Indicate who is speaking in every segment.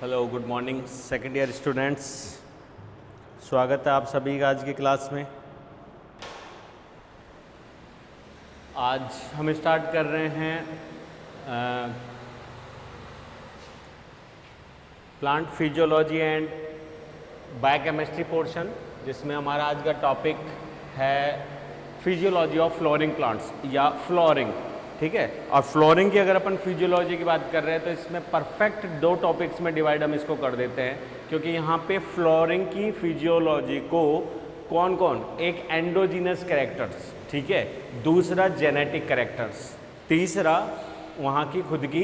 Speaker 1: Hello, good morning second year students. स्वागत है आप सभी का आज की क्लास में। आज हम स्टार्ट कर रहे हैं plant physiology and biochemistry portion, जिसमें हमारा आज का टॉपिक है फिजियोलॉजी ऑफ फ्लोरिंग प्लांट्स या फ्लोरिंग। ठीक है, और फ्लोरिंग की अगर अपन फिजियोलॉजी की बात कर रहे हैं तो इसमें परफेक्ट दो टॉपिक्स में डिवाइड हम इसको कर देते हैं, क्योंकि यहाँ पे फ्लोरिंग की फिजियोलॉजी को कौन कौन, एक एंडोजीनस कैरेक्टर्स, ठीक है, दूसरा जेनेटिक कैरेक्टर्स, तीसरा वहाँ की खुद की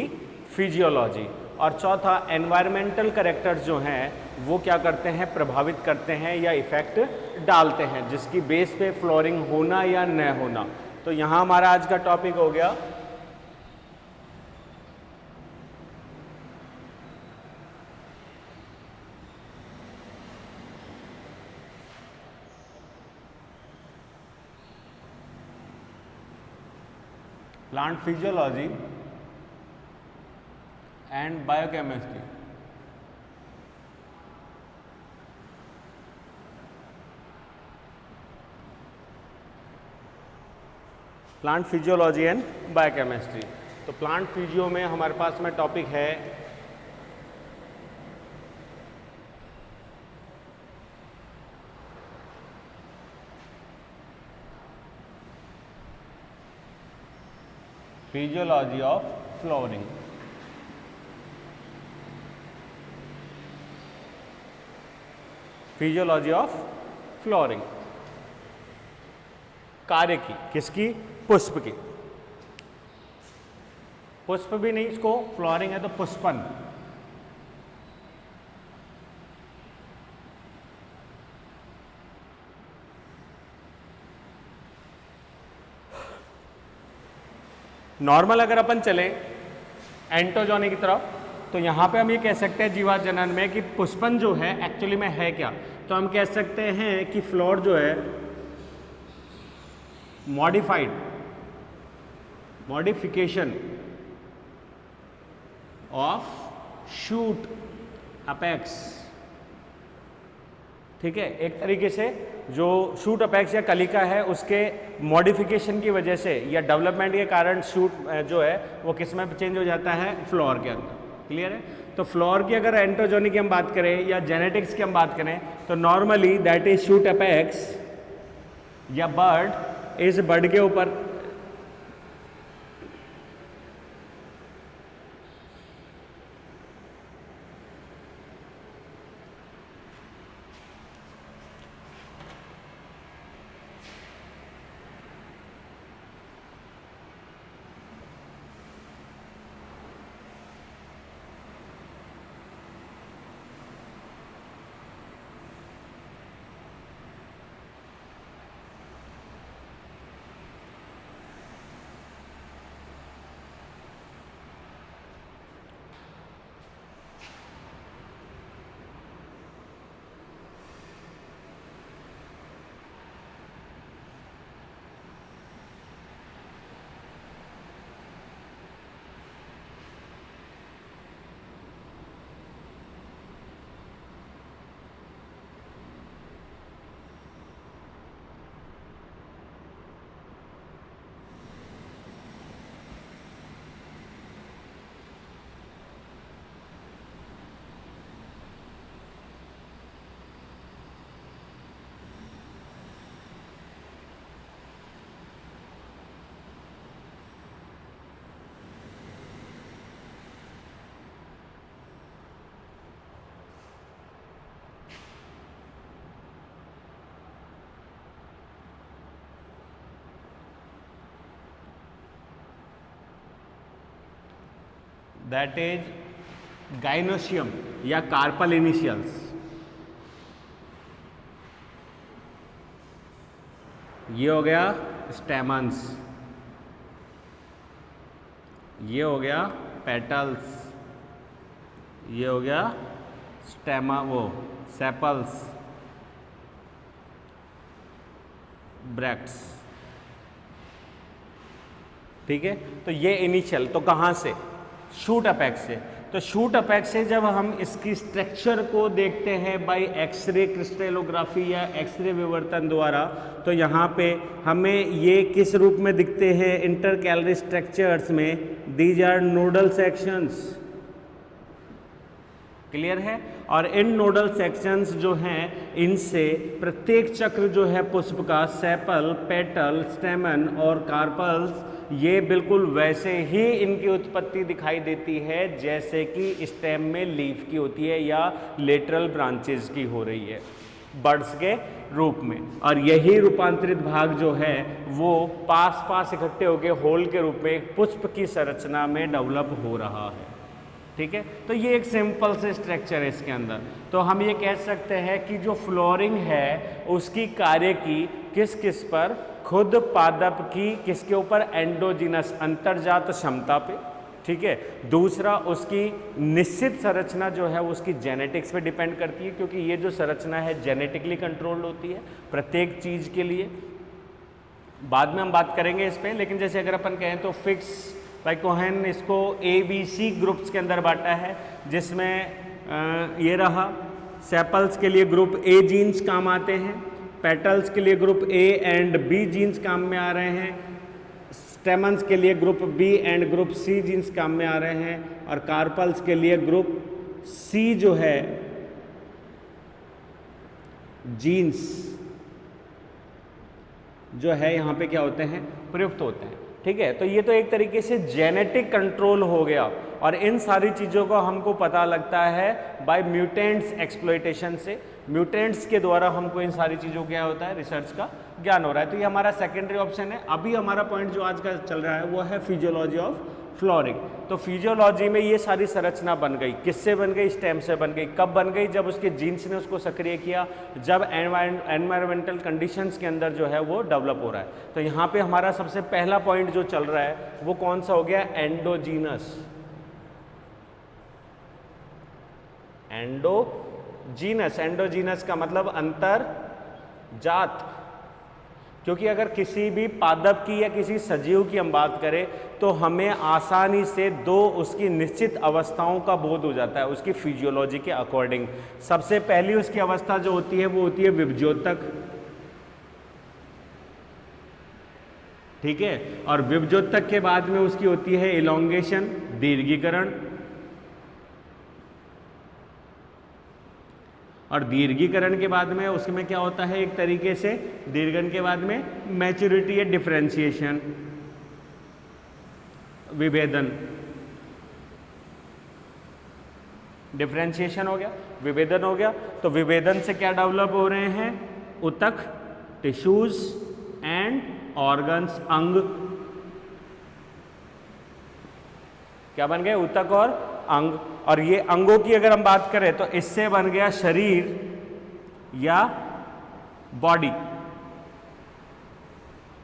Speaker 1: फिजियोलॉजी, और चौथा एनवायरमेंटल कैरेक्टर्स जो हैं वो क्या करते हैं, प्रभावित करते हैं या इफेक्ट डालते हैं, जिसकी बेस पे फ्लोरिंग होना या न होना। तो यहाँ हमारा आज का टॉपिक हो गया plant physiology and biochemistry. Plant physiology and biochemistry. तो प्लांट फिजियो में हमारे पास में टॉपिक है physiology of flooring. Physiology of flooring, कार्य की, किसकी, पुष्प की। पुष्प भी नहीं, इसको फ्लोरिंग है तो पुष्पन। नॉर्मल अगर अपन चले एंटोजोनी की तरफ, तो यहां पे हम ये कह सकते हैं जीवात जनन में कि पुष्पन जो है एक्चुअली में है क्या। तो हम कह सकते हैं कि फ्लोर जो है मॉडिफिकेशन ऑफ शूट अपेक्स। ठीक है, एक तरीके से जो शूट अपेक्स या कलिका है उसके मॉडिफिकेशन की वजह से या डेवलपमेंट के कारण शूट जो है वो किस में चेंज हो जाता है, फ्लोर के अंदर। क्लियर है। तो फ्लोर की अगर एंटोजोनी की हम बात करें या जेनेटिक्स की हम बात करें तो normally that is shoot apex या बर्ड, इस बर्ड के ऊपर दैट इज गाइनोशियम या कार्पल इनिशियल्स। ये हो गया स्टेमन्स, ये हो गया पेटल्स, ये हो गया स्टेमा वो सेपल्स, ब्रैक्ट्स। ठीक है, तो ये इनिशियल, तो कहाँ से, शूट अपेक्स से। तो तो शूट अपेक्स से जब हम इसकी स्ट्रक्चर को देखते हैं बाय एक्सरे क्रिस्टलोग्राफी या एक्सरे विवर्तन द्वारा, तो यहाँ पे हमें ये किस रूप में दिखते हैं इंटरकैलरी स्ट्रक्चर्स में, these are nodal sections. Clear है? और इन नोडल सेक्शंस जो हैं इनसे प्रत्येक चक्र जो है पुष्प का, सेपल, पेटल, स्टेमन और कार्पल्स, ये बिल्कुल वैसे ही इनकी उत्पत्ति दिखाई देती है जैसे कि स्टेम में लीफ की होती है या लेटरल ब्रांचेस की हो रही है बर्ड्स के रूप में। और यही रूपांतरित भाग जो है वो पास पास इकट्ठे होकर होल के रूप में एक पुष्प की संरचना में डेवलप हो रहा है। ठीक है, तो ये एक सिंपल से स्ट्रक्चर है इसके अंदर। तो हम ये कह सकते हैं कि जो फ्लोरिंग है उसकी कार्य की किस किस पर, खुद पादप की किसके ऊपर, एंडोजीनस अंतर्जात क्षमता पे। ठीक है, दूसरा उसकी निश्चित संरचना जो है उसकी जेनेटिक्स पे डिपेंड करती है, क्योंकि ये जो संरचना है जेनेटिकली कंट्रोल्ड होती है प्रत्येक चीज़ के लिए। बाद में हम बात करेंगे इस पर, लेकिन जैसे अगर अपन कहें तो फिक्स भाई कोहेन इसको ABC ग्रुप्स के अंदर बांटा है, जिसमें ये रहा सेपल्स के लिए ग्रुप A जीन्स काम आते हैं, पेटल्स के लिए group A and B genes काम में आ रहे हैं, स्टेमन्स के लिए group B and group C genes काम में आ रहे हैं, और कार्पल्स के लिए ग्रुप C जो है जीन्स जो है यहाँ पे क्या होते हैं, प्रयुक्त होते हैं। ठीक है, तो ये तो एक तरीके से जेनेटिक कंट्रोल हो गया, और इन सारी चीज़ों को हमको पता लगता है बाय म्यूटेंट्स एक्सप्लॉइटेशन से। म्यूटेंट्स के द्वारा हमको इन सारी चीज़ों क्या होता है, रिसर्च का ज्ञान हो रहा है। तो ये हमारा सेकेंडरी ऑप्शन है। अभी हमारा पॉइंट जो आज का चल रहा है वो है फिजियोलॉजी ऑफ फ्लोरिंग। तो फिजियोलॉजी में ये सारी संरचना बन गई, किससे बन गई, स्टेम से बन गई। कब बन गई, जब उसके जीन्स ने उसको सक्रिय किया, जब एनवायरमेंटल कंडीशंस के अंदर जो है वो डेवलप हो रहा है। तो यहाँ पे हमारा सबसे पहला पॉइंट जो चल रहा है वो कौन सा हो गया, एंडोजीनस। एंडोजीनस, एंडोजीनस का मतलब अंतरजात। क्योंकि अगर किसी भी पादप की या किसी सजीव की हम बात करें तो हमें आसानी से दो उसकी निश्चित अवस्थाओं का बोध हो जाता है उसकी फिजियोलॉजी के अकॉर्डिंग। सबसे पहली उसकी अवस्था जो होती है वो होती है विभज्योतक। ठीक है, और विभज्योतक के बाद में उसकी होती है इलोंगेशन, दीर्घीकरण, और दीर्घीकरण के बाद में उसमें क्या होता है, एक तरीके से दीर्घन के बाद में मैच्योरिटी या डिफरेंशिएशन, विभेदन। डिफरेंशिएशन हो गया, विभेदन हो गया। तो विभेदन से क्या डेवलप हो रहे हैं, ऊतक, टिश्यूज एंड ऑर्गन्स, अंग। क्या बन गए, ऊतक और अंग। और ये अंगों की अगर हम बात करें तो इससे बन गया शरीर या बॉडी,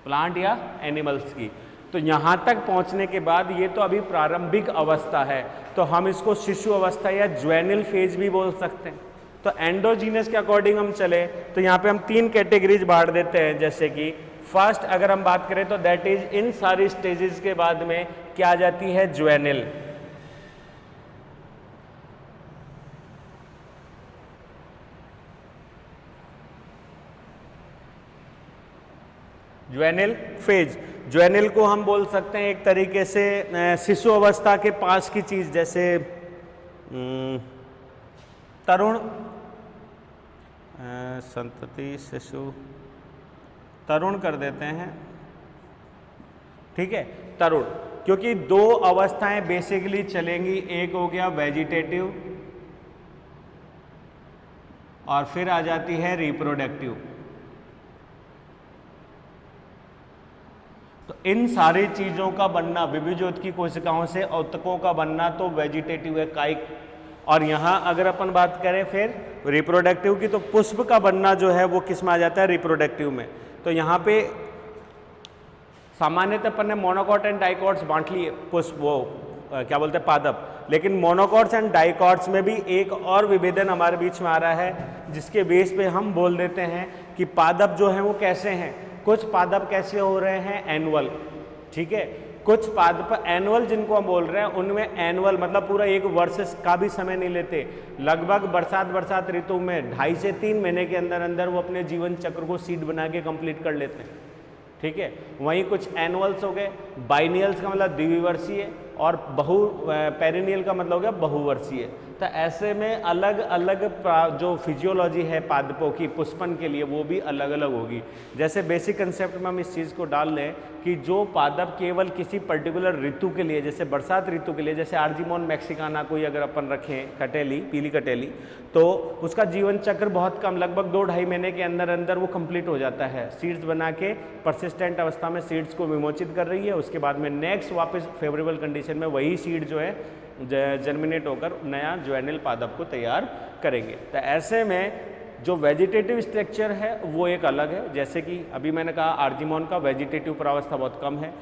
Speaker 1: प्लांट या एनिमल्स की। तो यहां तक पहुंचने के बाद ये तो अभी प्रारंभिक अवस्था है, तो हम इसको शिशु अवस्था या ज्वेनिल फेज भी बोल सकते हैं। तो एंडोजीनस के अकॉर्डिंग हम चले तो यहाँ पे हम 3 कैटेगरीज बांट देते हैं। जैसे कि फर्स्ट अगर हम बात करें तो दैट इज इन सारी स्टेजेस के बाद में क्या आ जाती है, ज्वेनिल। ज्वेनिल फेज। ज्वेनिल को हम बोल सकते हैं एक तरीके से शिशु अवस्था के पास की चीज, जैसे तरुण, संतति, शिशु, तरुण कर देते हैं। ठीक है, तरुण, क्योंकि 2 अवस्थाएं बेसिकली चलेंगी। एक हो गया वेजिटेटिव और फिर आ जाती है रिप्रोडक्टिव। तो इन सारी चीजों का बनना, विभिजोत की कोशिकाओं से ऊतकों का बनना तो वेजिटेटिव है, कायिक। और यहाँ अगर अपन बात करें फिर रिप्रोडक्टिव की, तो पुष्प का बनना जो है वो किस में आ जाता है, रिप्रोडक्टिव में। तो यहाँ पे सामान्यतः अपन ने मोनोकॉट एंड डाइकॉट्स बांट लिए, पुष्प वो क्या बोलते हैं, पादप। लेकिन मोनोकॉट्स एंड डाइकॉट्स में भी एक और विभेदन हमारे बीच में आ रहा है, जिसके बेस पे हम बोल देते हैं कि पादप जो है वो कैसे हैं। कुछ पादप कैसे हो रहे हैं, एनुअल, ठीक है। कुछ पादप एनुअल जिनको हम बोल रहे हैं उनमें एनुअल मतलब पूरा एक वर्ष का भी समय नहीं लेते, लगभग बरसात ऋतु में 2.5 से 3 महीने के अंदर अंदर वो अपने जीवन चक्र को सीड बना के कंप्लीट कर लेते हैं, ठीक है। वहीं कुछ एनुअल्स हो गए, बाइनियल्स का मतलब द्विवर्षीय, और पेरिनियल का मतलब हो गया बहुवर्षीय। तो ऐसे में अलग अलग जो फिजियोलॉजी है पादपों की पुष्पन के लिए वो भी अलग अलग होगी। जैसे बेसिक कंसेप्ट में हम इस चीज़ को डाल लें कि जो पादप केवल किसी पर्टिकुलर ऋतु के लिए, जैसे बरसात ऋतु के लिए, जैसे आर्जिमोन मैक्सिकाना कोई अगर अपन रखें कटेली, पीली कटेली, तो उसका जीवन चक्र बहुत कम, लगभग 2-2.5 महीने के अंदर अंदर वो कंप्लीट हो जाता है। सीड्स बना के परसिस्टेंट अवस्था में सीड्स को विमोचित कर रही है, उसके बाद में नेक्स्ट वापस फेवरेबल कंडीशन में वही सीड जो है जर्मिनेट होकर नया ज्वेनिल पादप को तैयार करेंगे। तो ऐसे में जो वेजिटेटिव स्ट्रक्चर है वो एक अलग है। जैसे कि अभी मैंने कहा आर्जिमोन का वेजिटेटिव प्रावस्था बहुत कम है।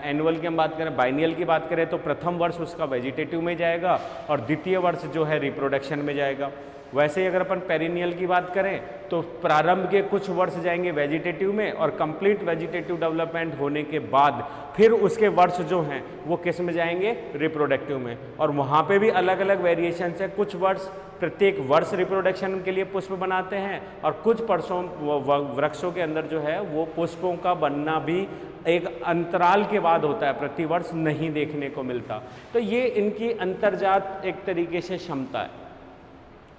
Speaker 1: एनुअल की हम बात करें, बाइनियल की बात करें तो प्रथम वर्ष उसका वेजिटेटिव में जाएगा और द्वितीय वर्ष जो है रिप्रोडक्शन में जाएगा। वैसे ही अगर अपन पेरिनियल की बात करें तो प्रारंभ के कुछ वर्ष जाएंगे वेजिटेटिव में और कंप्लीट वेजिटेटिव डेवलपमेंट होने के बाद फिर उसके वर्ष जो हैं वो किस में जाएंगे, रिप्रोडक्टिव में। और वहाँ पे भी अलग अलग वेरिएशंस है। कुछ वर्ष प्रत्येक वर्ष रिप्रोडक्शन के लिए पुष्प बनाते हैं और कुछ वृक्षों के अंदर जो है वो पुष्पों का बनना भी एक अंतराल के बाद होता है, प्रतिवर्ष नहीं देखने को मिलता। तो ये इनकी अंतर्जात एक तरीके से क्षमता है,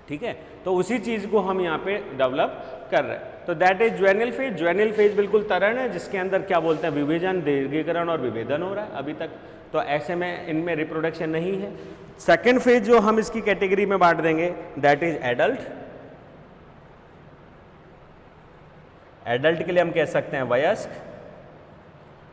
Speaker 1: ठीक है। तो उसी चीज़ को हम यहाँ पे डेवलप कर रहे हैं। तो दैट इज ज्वेनिल फेज। ज्वेनिल फेज बिल्कुल तरण है जिसके अंदर क्या बोलते हैं, विभेजन, दीर्घीकरण और विभेदन हो रहा है अभी तक। तो ऐसे में इनमें रिप्रोडक्शन नहीं है। सेकेंड फेज जो हम इसकी कैटेगरी में बांट देंगे दैट इज एडल्ट। एडल्ट के लिए हम कह सकते हैं वयस्क,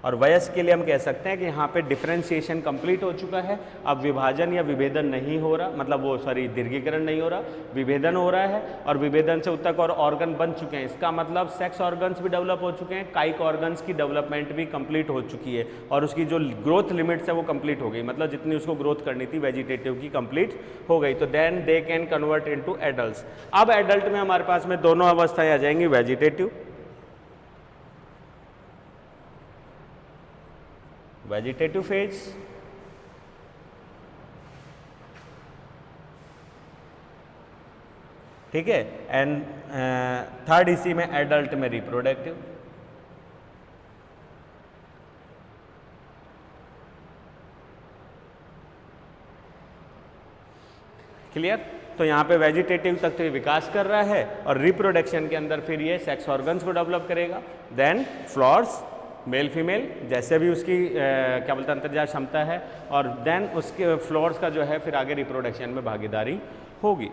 Speaker 1: और वयस्क के लिए हम कह सकते हैं कि यहाँ पे डिफरेंशिएशन कंप्लीट हो चुका है, अब विभाजन या विभेदन नहीं हो रहा, मतलब वो दीर्घीकरण नहीं हो रहा, विभेदन हो रहा है और विभेदन से ऊतक और ऑर्गन बन चुके हैं। इसका मतलब सेक्स ऑर्गन्स भी डेवलप हो चुके हैं, काइक ऑर्गन्स की डेवलपमेंट भी कंप्लीट हो चुकी है और उसकी जो ग्रोथ लिमिट्स है वो कंप्लीट हो गई, मतलब जितनी उसको ग्रोथ करनी थी वेजिटेटिव की कंप्लीट हो गई। तो then they can convert into adults. अब एडल्ट में हमारे पास में दोनों अवस्थाएं आ जाएंगी, वेजिटेटिव फेज ठीक है, एंड थर्ड इसी में एडल्ट में रिप्रोडक्टिव। क्लियर। तो यहाँ पे वेजिटेटिव तक तो ये विकास कर रहा है और रिप्रोडक्शन के अंदर फिर ये सेक्स ऑर्गन्स को डेवलप करेगा। देन फ्लॉर्स, मेल फीमेल जैसे भी उसकी क्या बोलते हैं अंतर्जात क्षमता है, और देन उसके फ्लोर्स का जो है फिर आगे रिप्रोडक्शन में भागीदारी होगी।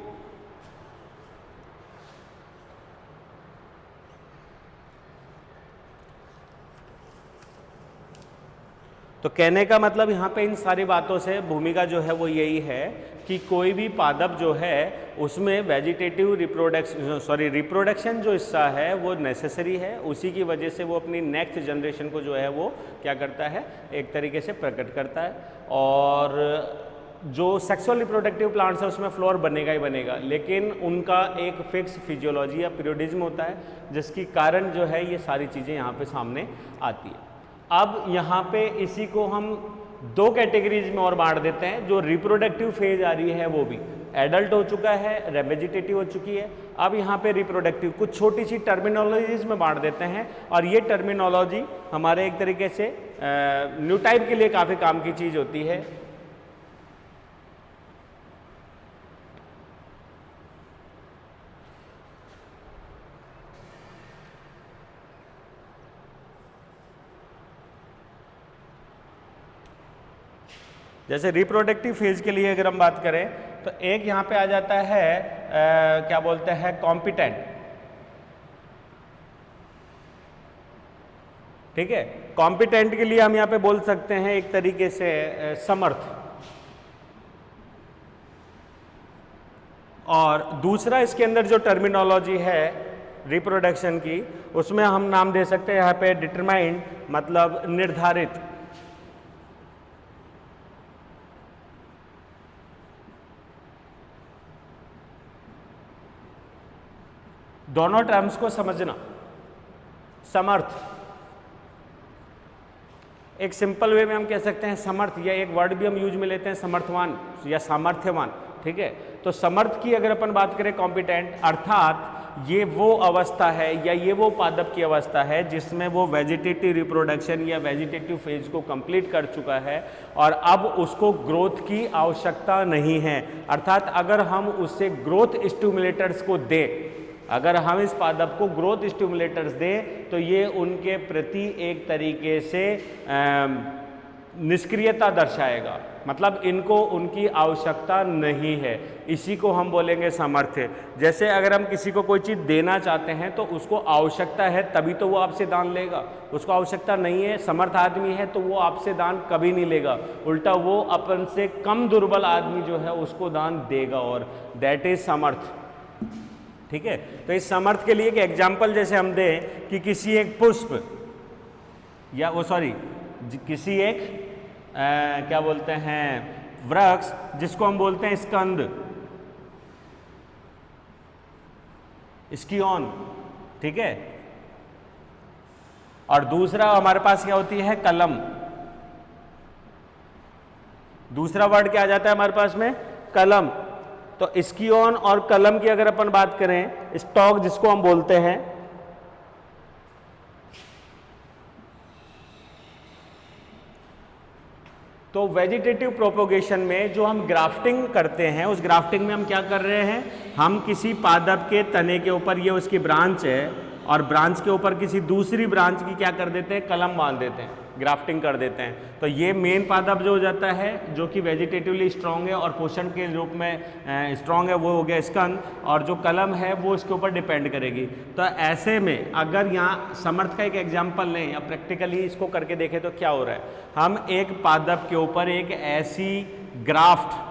Speaker 1: तो कहने का मतलब यहाँ पे इन सारी बातों से भूमिका जो है वो यही है कि कोई भी पादप जो है उसमें वेजिटेटिव रिप्रोडक्शन जो हिस्सा है वो नेसेसरी है। उसी की वजह से वो अपनी नेक्स्ट जनरेशन को जो है वो क्या करता है, एक तरीके से प्रकट करता है। और जो सेक्सुअल रिप्रोडक्टिव प्लांट्स है उसमें फ्लोर बनेगा ही बनेगा, लेकिन उनका एक फिक्स फिजियोलॉजी या पीरियोडिज्म होता है जिसकी कारण जो है ये सारी चीज़ें यहाँ पे सामने आती है। अब यहाँ पे इसी को हम दो कैटेगरीज में और बांट देते हैं। जो रिप्रोडक्टिव फेज आ रही है वो भी एडल्ट हो चुका है, वेजिटेटिव हो चुकी है। अब यहाँ पे रिप्रोडक्टिव कुछ छोटी सी टर्मिनोलॉजीज में बांट देते हैं और ये टर्मिनोलॉजी हमारे एक तरीके से न्यूटाइप के लिए काफ़ी काम की चीज़ होती है। जैसे रिप्रोडक्टिव फेज के लिए अगर हम बात करें तो एक यहाँ पे आ जाता है क्या बोलते हैं, कॉम्पिटेंट। ठीक है, कॉम्पिटेंट के लिए हम यहाँ पे बोल सकते हैं एक तरीके से समर्थ। और दूसरा इसके अंदर जो टर्मिनोलॉजी है रिप्रोडक्शन की, उसमें हम नाम दे सकते हैं यहाँ पे डिटरमाइंड, मतलब निर्धारित। दोनों टर्म्स को समझना, समर्थ एक सिंपल वे में हम कह सकते हैं समर्थ, या एक वर्ड भी हम यूज में लेते हैं समर्थवान या सामर्थ्यवान, ठीक है। तो समर्थ की अगर अपन बात करें कॉम्पिटेंट, अर्थात ये वो अवस्था है या ये वो पादप की अवस्था है जिसमें वो वेजिटेटिव रिप्रोडक्शन या वेजिटेटिव फेज को कंप्लीट कर चुका है और अब उसको ग्रोथ की आवश्यकता नहीं है। अर्थात अगर हम उससे ग्रोथ स्टिमुलेटर्स को दें, अगर हम इस पादप को ग्रोथ स्टिमुलेटर्स दें तो ये उनके प्रति एक तरीके से निष्क्रियता दर्शाएगा, मतलब इनको उनकी आवश्यकता नहीं है। इसी को हम बोलेंगे सामर्थ्य। जैसे अगर हम किसी को कोई चीज़ देना चाहते हैं तो उसको आवश्यकता है तभी तो वो आपसे दान लेगा, उसको आवश्यकता नहीं है, समर्थ आदमी है तो वो आपसे दान कभी नहीं लेगा, उल्टा वो अपन से कम दुर्बल आदमी जो है उसको दान देगा, और दैट इज समर्थ, ठीक है। तो इस समर्थ के लिए एक एग्जाम्पल जैसे हम दें कि किसी एक पुष्प या किसी एक क्या बोलते हैं वृक्ष जिसको हम बोलते हैं स्कंद, स्कियोन, ठीक है। और दूसरा हमारे पास क्या होती है कलम, दूसरा वर्ड क्या आ जाता है हमारे पास में कलम। तो स्कियोन और कलम की अगर अपन बात करें, स्टॉक जिसको हम बोलते हैं, तो वेजिटेटिव प्रोपोगेशन में जो हम ग्राफ्टिंग करते हैं, उस ग्राफ्टिंग में हम क्या कर रहे हैं, हम किसी पादप के तने के ऊपर, ये उसकी ब्रांच है, और ब्रांच के ऊपर किसी दूसरी ब्रांच की क्या कर देते हैं, कलम बांध देते हैं, ग्राफ्टिंग कर देते हैं। तो ये मेन पादप जो हो जाता है जो कि वेजिटेटिवली स्ट्रॉन्ग है और पोषण के रूप में स्ट्रॉन्ग है, वो हो गया स्कंद, और जो कलम है वो इसके ऊपर डिपेंड करेगी। तो ऐसे में अगर यहाँ समर्थ का एक एग्जाम्पल लें या प्रैक्टिकली इसको करके देखें तो क्या हो रहा है, हम एक पादप के ऊपर एक ऐसी ग्राफ्ट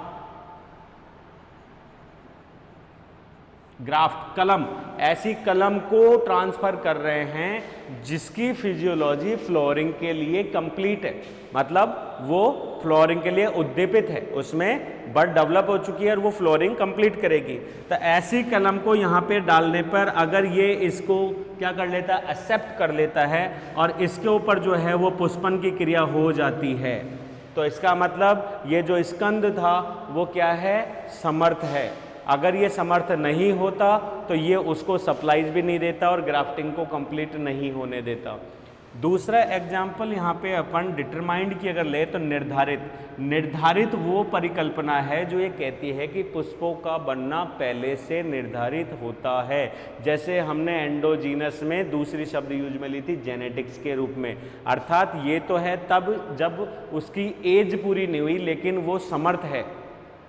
Speaker 1: कलम, ऐसी कलम को ट्रांसफर कर रहे हैं जिसकी फिजियोलॉजी फ्लोरिंग के लिए कंप्लीट है, मतलब वो फ्लोरिंग के लिए उद्दीपित है, उसमें बड डेवलप हो चुकी है और वो फ्लोरिंग कंप्लीट करेगी। तो ऐसी कलम को यहाँ पे डालने पर अगर ये इसको क्या कर लेता है, एक्सेप्ट कर लेता है और इसके ऊपर जो है वो पुष्पन की क्रिया हो जाती है, तो इसका मतलब ये जो स्कंद था वो क्या है, समर्थ है। अगर ये समर्थ नहीं होता तो ये उसको सप्लाईज भी नहीं देता और ग्राफ्टिंग को कंप्लीट नहीं होने देता। दूसरा एग्जाम्पल यहाँ पे अपन डिटरमाइंड की अगर ले तो निर्धारित वो परिकल्पना है जो ये कहती है कि पुष्पों का बनना पहले से निर्धारित होता है। जैसे हमने एंडोजीनस में दूसरी शब्द यूज में ली थी जेनेटिक्स के रूप में, अर्थात ये तो है तब जब उसकी एज पूरी नहीं हुई लेकिन वो समर्थ है,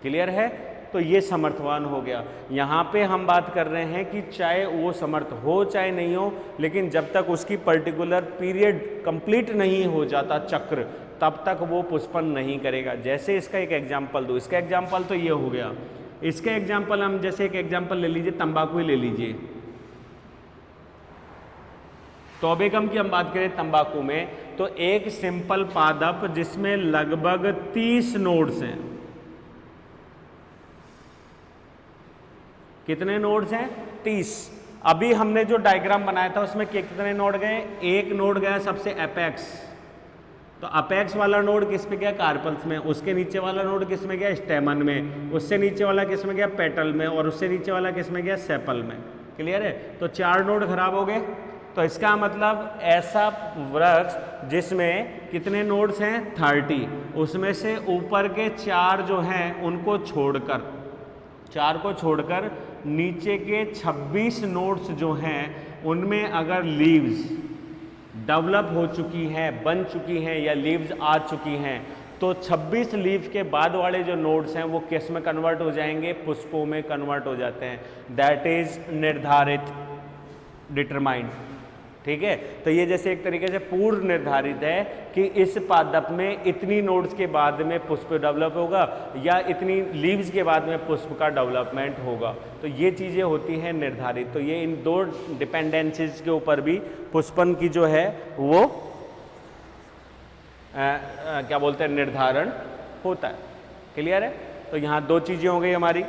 Speaker 1: क्लियर है, तो ये समर्थवान हो गया। यहाँ पे हम बात कर रहे हैं कि चाहे वो समर्थ हो चाहे नहीं हो, लेकिन जब तक उसकी पर्टिकुलर पीरियड कंप्लीट नहीं हो जाता चक्र, तब तक वो पुष्पन नहीं करेगा। जैसे इसका एक एग्जाम्पल दो, इसका एग्जाम्पल तो ये हो गया, इसका एग्जाम्पल हम जैसे एक एग्जाम्पल ले लीजिए, तंबाकू ही ले लीजिए। टोबैकम की हम बात करें तंबाकू में, तो एक सिंपल पादप जिसमें लगभग 30 नोड्स हैं। कितने नोड्स हैं, 30। अभी हमने जो डायग्राम बनाया था उसमें कितने नोड गए, एक नोड गया सबसे एपेक्स, तो अपेक्स वाला नोड किस पे गया, कार्पल्स में, उसके नीचे वाला नोड किस में गया, स्टेमन में, उससे नीचे वाला किस में गया, पेटल में, और उससे नीचे वाला किस में गया, सेपल में, क्लियर है। तो 4 नोड खराब हो गए। तो इसका मतलब ऐसा वृक्ष जिसमें कितने नोड्स हैं, 30, उसमें से ऊपर के 4 जो हैं उनको छोड़कर, 4 को छोड़कर नीचे के 26 नोड्स जो हैं उनमें अगर लीव्स डेवलप हो चुकी हैं, बन चुकी हैं या लीव्स आ चुकी हैं, तो 26 लीव के बाद वाले जो नोड्स हैं वो किस में कन्वर्ट हो जाएंगे, पुष्पों में कन्वर्ट हो जाते हैं। दैट इज निर्धारित, डिटरमाइंड, ठीक है। तो ये जैसे एक तरीके से पूर्व निर्धारित है कि इस पादप में इतनी नोड्स के बाद में पुष्प डेवलप होगा या इतनी लीव्स के बाद में पुष्प का डेवलपमेंट होगा। तो ये चीज़ें होती हैं निर्धारित। तो ये इन 2 डिपेंडेंसीज के ऊपर भी पुष्पन की जो है वो क्या बोलते हैं, निर्धारण होता है, क्लियर है। तो यहाँ 2 चीज़ें हो गई हमारी।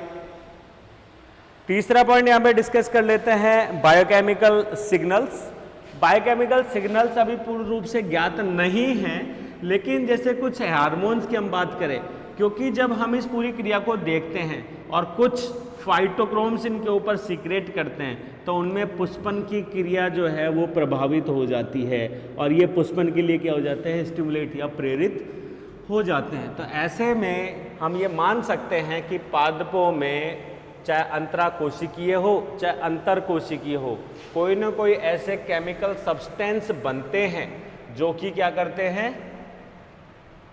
Speaker 1: तीसरा पॉइंट यहाँ पे डिस्कस कर लेते हैं, बायोकेमिकल सिग्नल्स। बायोकेमिकल सिग्नल्स अभी पूर्ण रूप से ज्ञात नहीं हैं, लेकिन जैसे कुछ हार्मोन्स की हम बात करें, क्योंकि जब हम इस पूरी क्रिया को देखते हैं और कुछ फाइटोक्रोम्स इनके ऊपर सीक्रेट करते हैं तो उनमें पुष्पन की क्रिया जो है वो प्रभावित हो जाती है और ये पुष्पन के लिए क्या हो जाते हैं, स्टिमुलेट या प्रेरित हो जाते हैं। तो ऐसे में हम ये मान सकते हैं कि पादपों में चाहे अंतराकोशिकीय हो चाहे अंतरकोशिकीय हो, कोई ना कोई ऐसे केमिकल सब्सटेंस बनते हैं जो कि क्या करते हैं,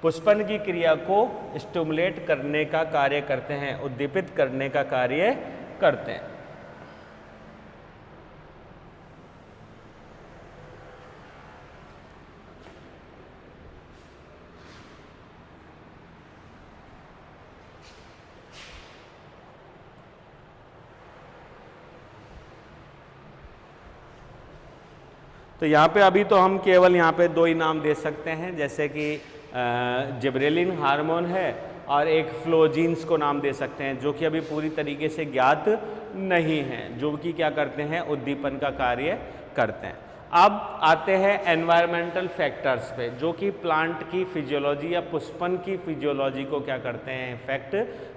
Speaker 1: पुष्पन की क्रिया को स्टिमुलेट करने का कार्य करते हैं, उद्दीपित करने का कार्य करते हैं। तो यहाँ पे अभी तो हम केवल यहाँ पे दो ही नाम दे सकते हैं, जैसे कि जिबरेलिन हार्मोन है और एक फ्लोजीन्स को नाम दे सकते हैं, जो कि अभी पूरी तरीके से ज्ञात नहीं है, जो कि क्या करते हैं, उद्दीपन का कार्य करते हैं। अब आते हैं एनवायरमेंटल फैक्टर्स पे, जो कि प्लांट की फिजियोलॉजी या पुष्पन की फिजियोलॉजी को क्या करते हैं, इफेक्ट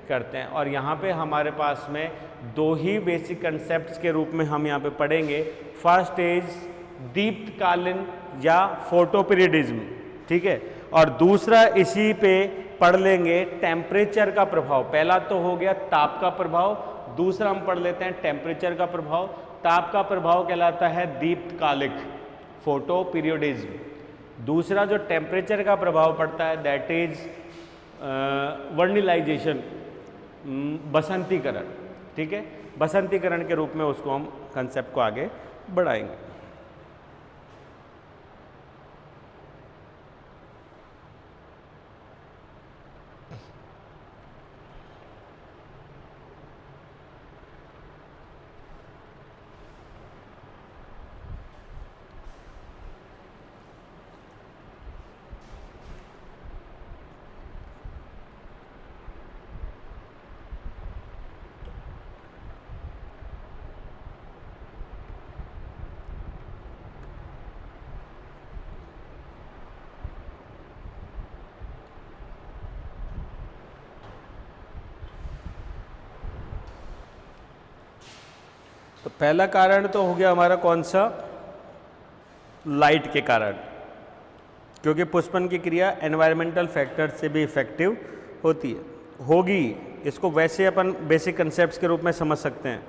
Speaker 1: करते हैं। और यहाँ पे हमारे पास में दो ही बेसिक कंसेप्ट्स के रूप में हम यहाँ पे पढ़ेंगे। फर्स्ट इज दीप्तकालीन या फोटोपीरियडिज्म, ठीक है, और दूसरा इसी पे पढ़ लेंगे टेम्परेचर का प्रभाव। पहला तो हो गया ताप का प्रभाव, दूसरा हम पढ़ लेते हैं टेम्परेचर का प्रभाव। ताप का प्रभाव कहलाता है दीप्तकालिक, फोटोपीरियडिज्म। दूसरा जो टेम्परेचर का प्रभाव पड़ता है दैट इज वर्निलाइजेशन, बसंतीकरण, ठीक है, बसंतीकरण के रूप में उसको हम कंसेप्ट को आगे बढ़ाएंगे। तो पहला कारण तो हो गया हमारा कौन सा, लाइट के कारण, क्योंकि पुष्पन की क्रिया एनवायरमेंटल फैक्टर से भी इफेक्टिव होती है, होगी। इसको वैसे अपन बेसिक कंसेप्ट्स के रूप में समझ सकते हैं।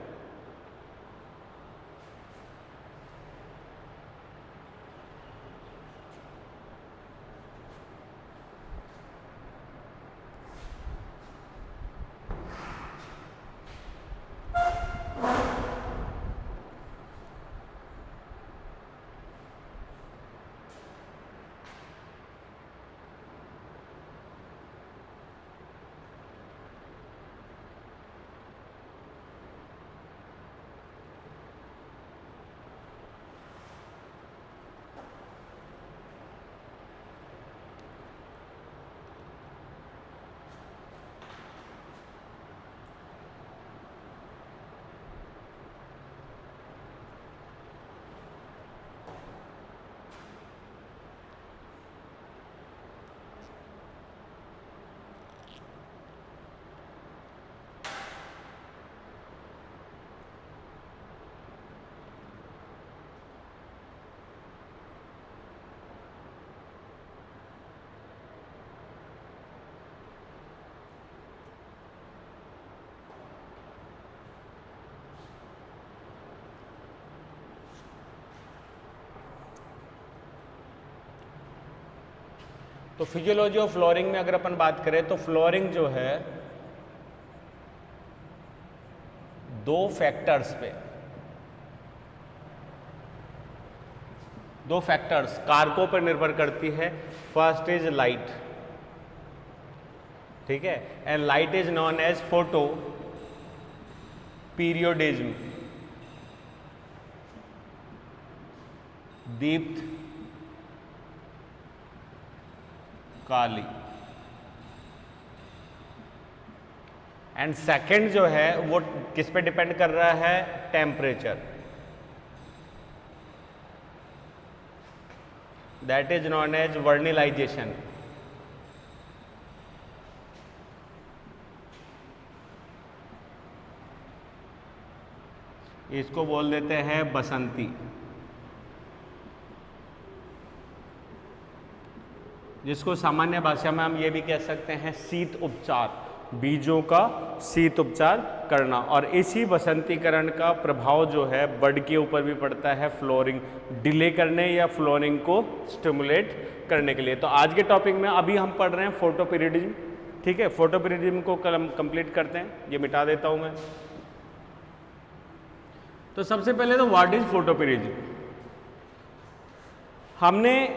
Speaker 1: तो फिजियोलॉजी ऑफ फ्लोरिंग में अगर अपन बात करें तो फ्लोरिंग जो है दो फैक्टर्स पे, दो फैक्टर्स कारकों पर निर्भर करती है। फर्स्ट इज लाइट, ठीक है, and light is known as photoperiodism, दीप्त काली। एंड सेकंड जो है वो किस पे डिपेंड कर रहा है, temperature, that is known as vernalisation. इसको बोल देते हैं बसंती, जिसको सामान्य भाषा में हम ये भी कह सकते हैं शीत उपचार, बीजों का शीत उपचार करना। और इसी बसंतीकरण का प्रभाव जो है बड के ऊपर भी पड़ता है, फ्लोरिंग डिले करने या फ्लोरिंग को स्टिमुलेट करने के लिए। तो आज के टॉपिक में अभी हम पढ़ रहे हैं फोटोपीरियडिज्म, ठीक है। फोटोपीरियडिज्म को कंप्लीट करते हैं, ये मिटा देता हूं मैं। तो सबसे पहले तो व्हाट इज फोटोपीरियडिज्म। हमने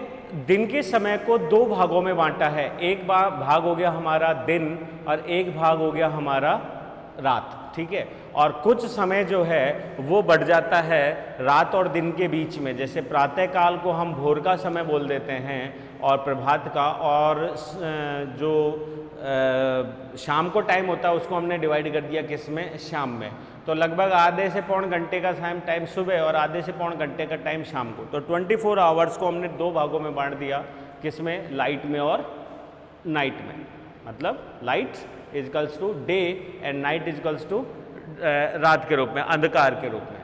Speaker 1: दिन के समय को दो भागों में बांटा है, एक भाग हो गया हमारा दिन और एक भाग हो गया हमारा रात, ठीक है। और कुछ समय जो है वो बढ़ जाता है रात और दिन के बीच में, जैसे प्रातः काल को हम भोर का समय बोल देते हैं और प्रभात का, और जो शाम को टाइम होता है उसको हमने डिवाइड कर दिया किस में, शाम में। तो लगभग आधे से पौन घंटे का टाइम सुबह और आधे से पौन घंटे का टाइम शाम को। तो 24 आवर्स को हमने दो भागों में बांट दिया, किसमें, लाइट में और नाइट में। मतलब light equals to day and night equals to रात के रूप में, अंधकार के रूप में।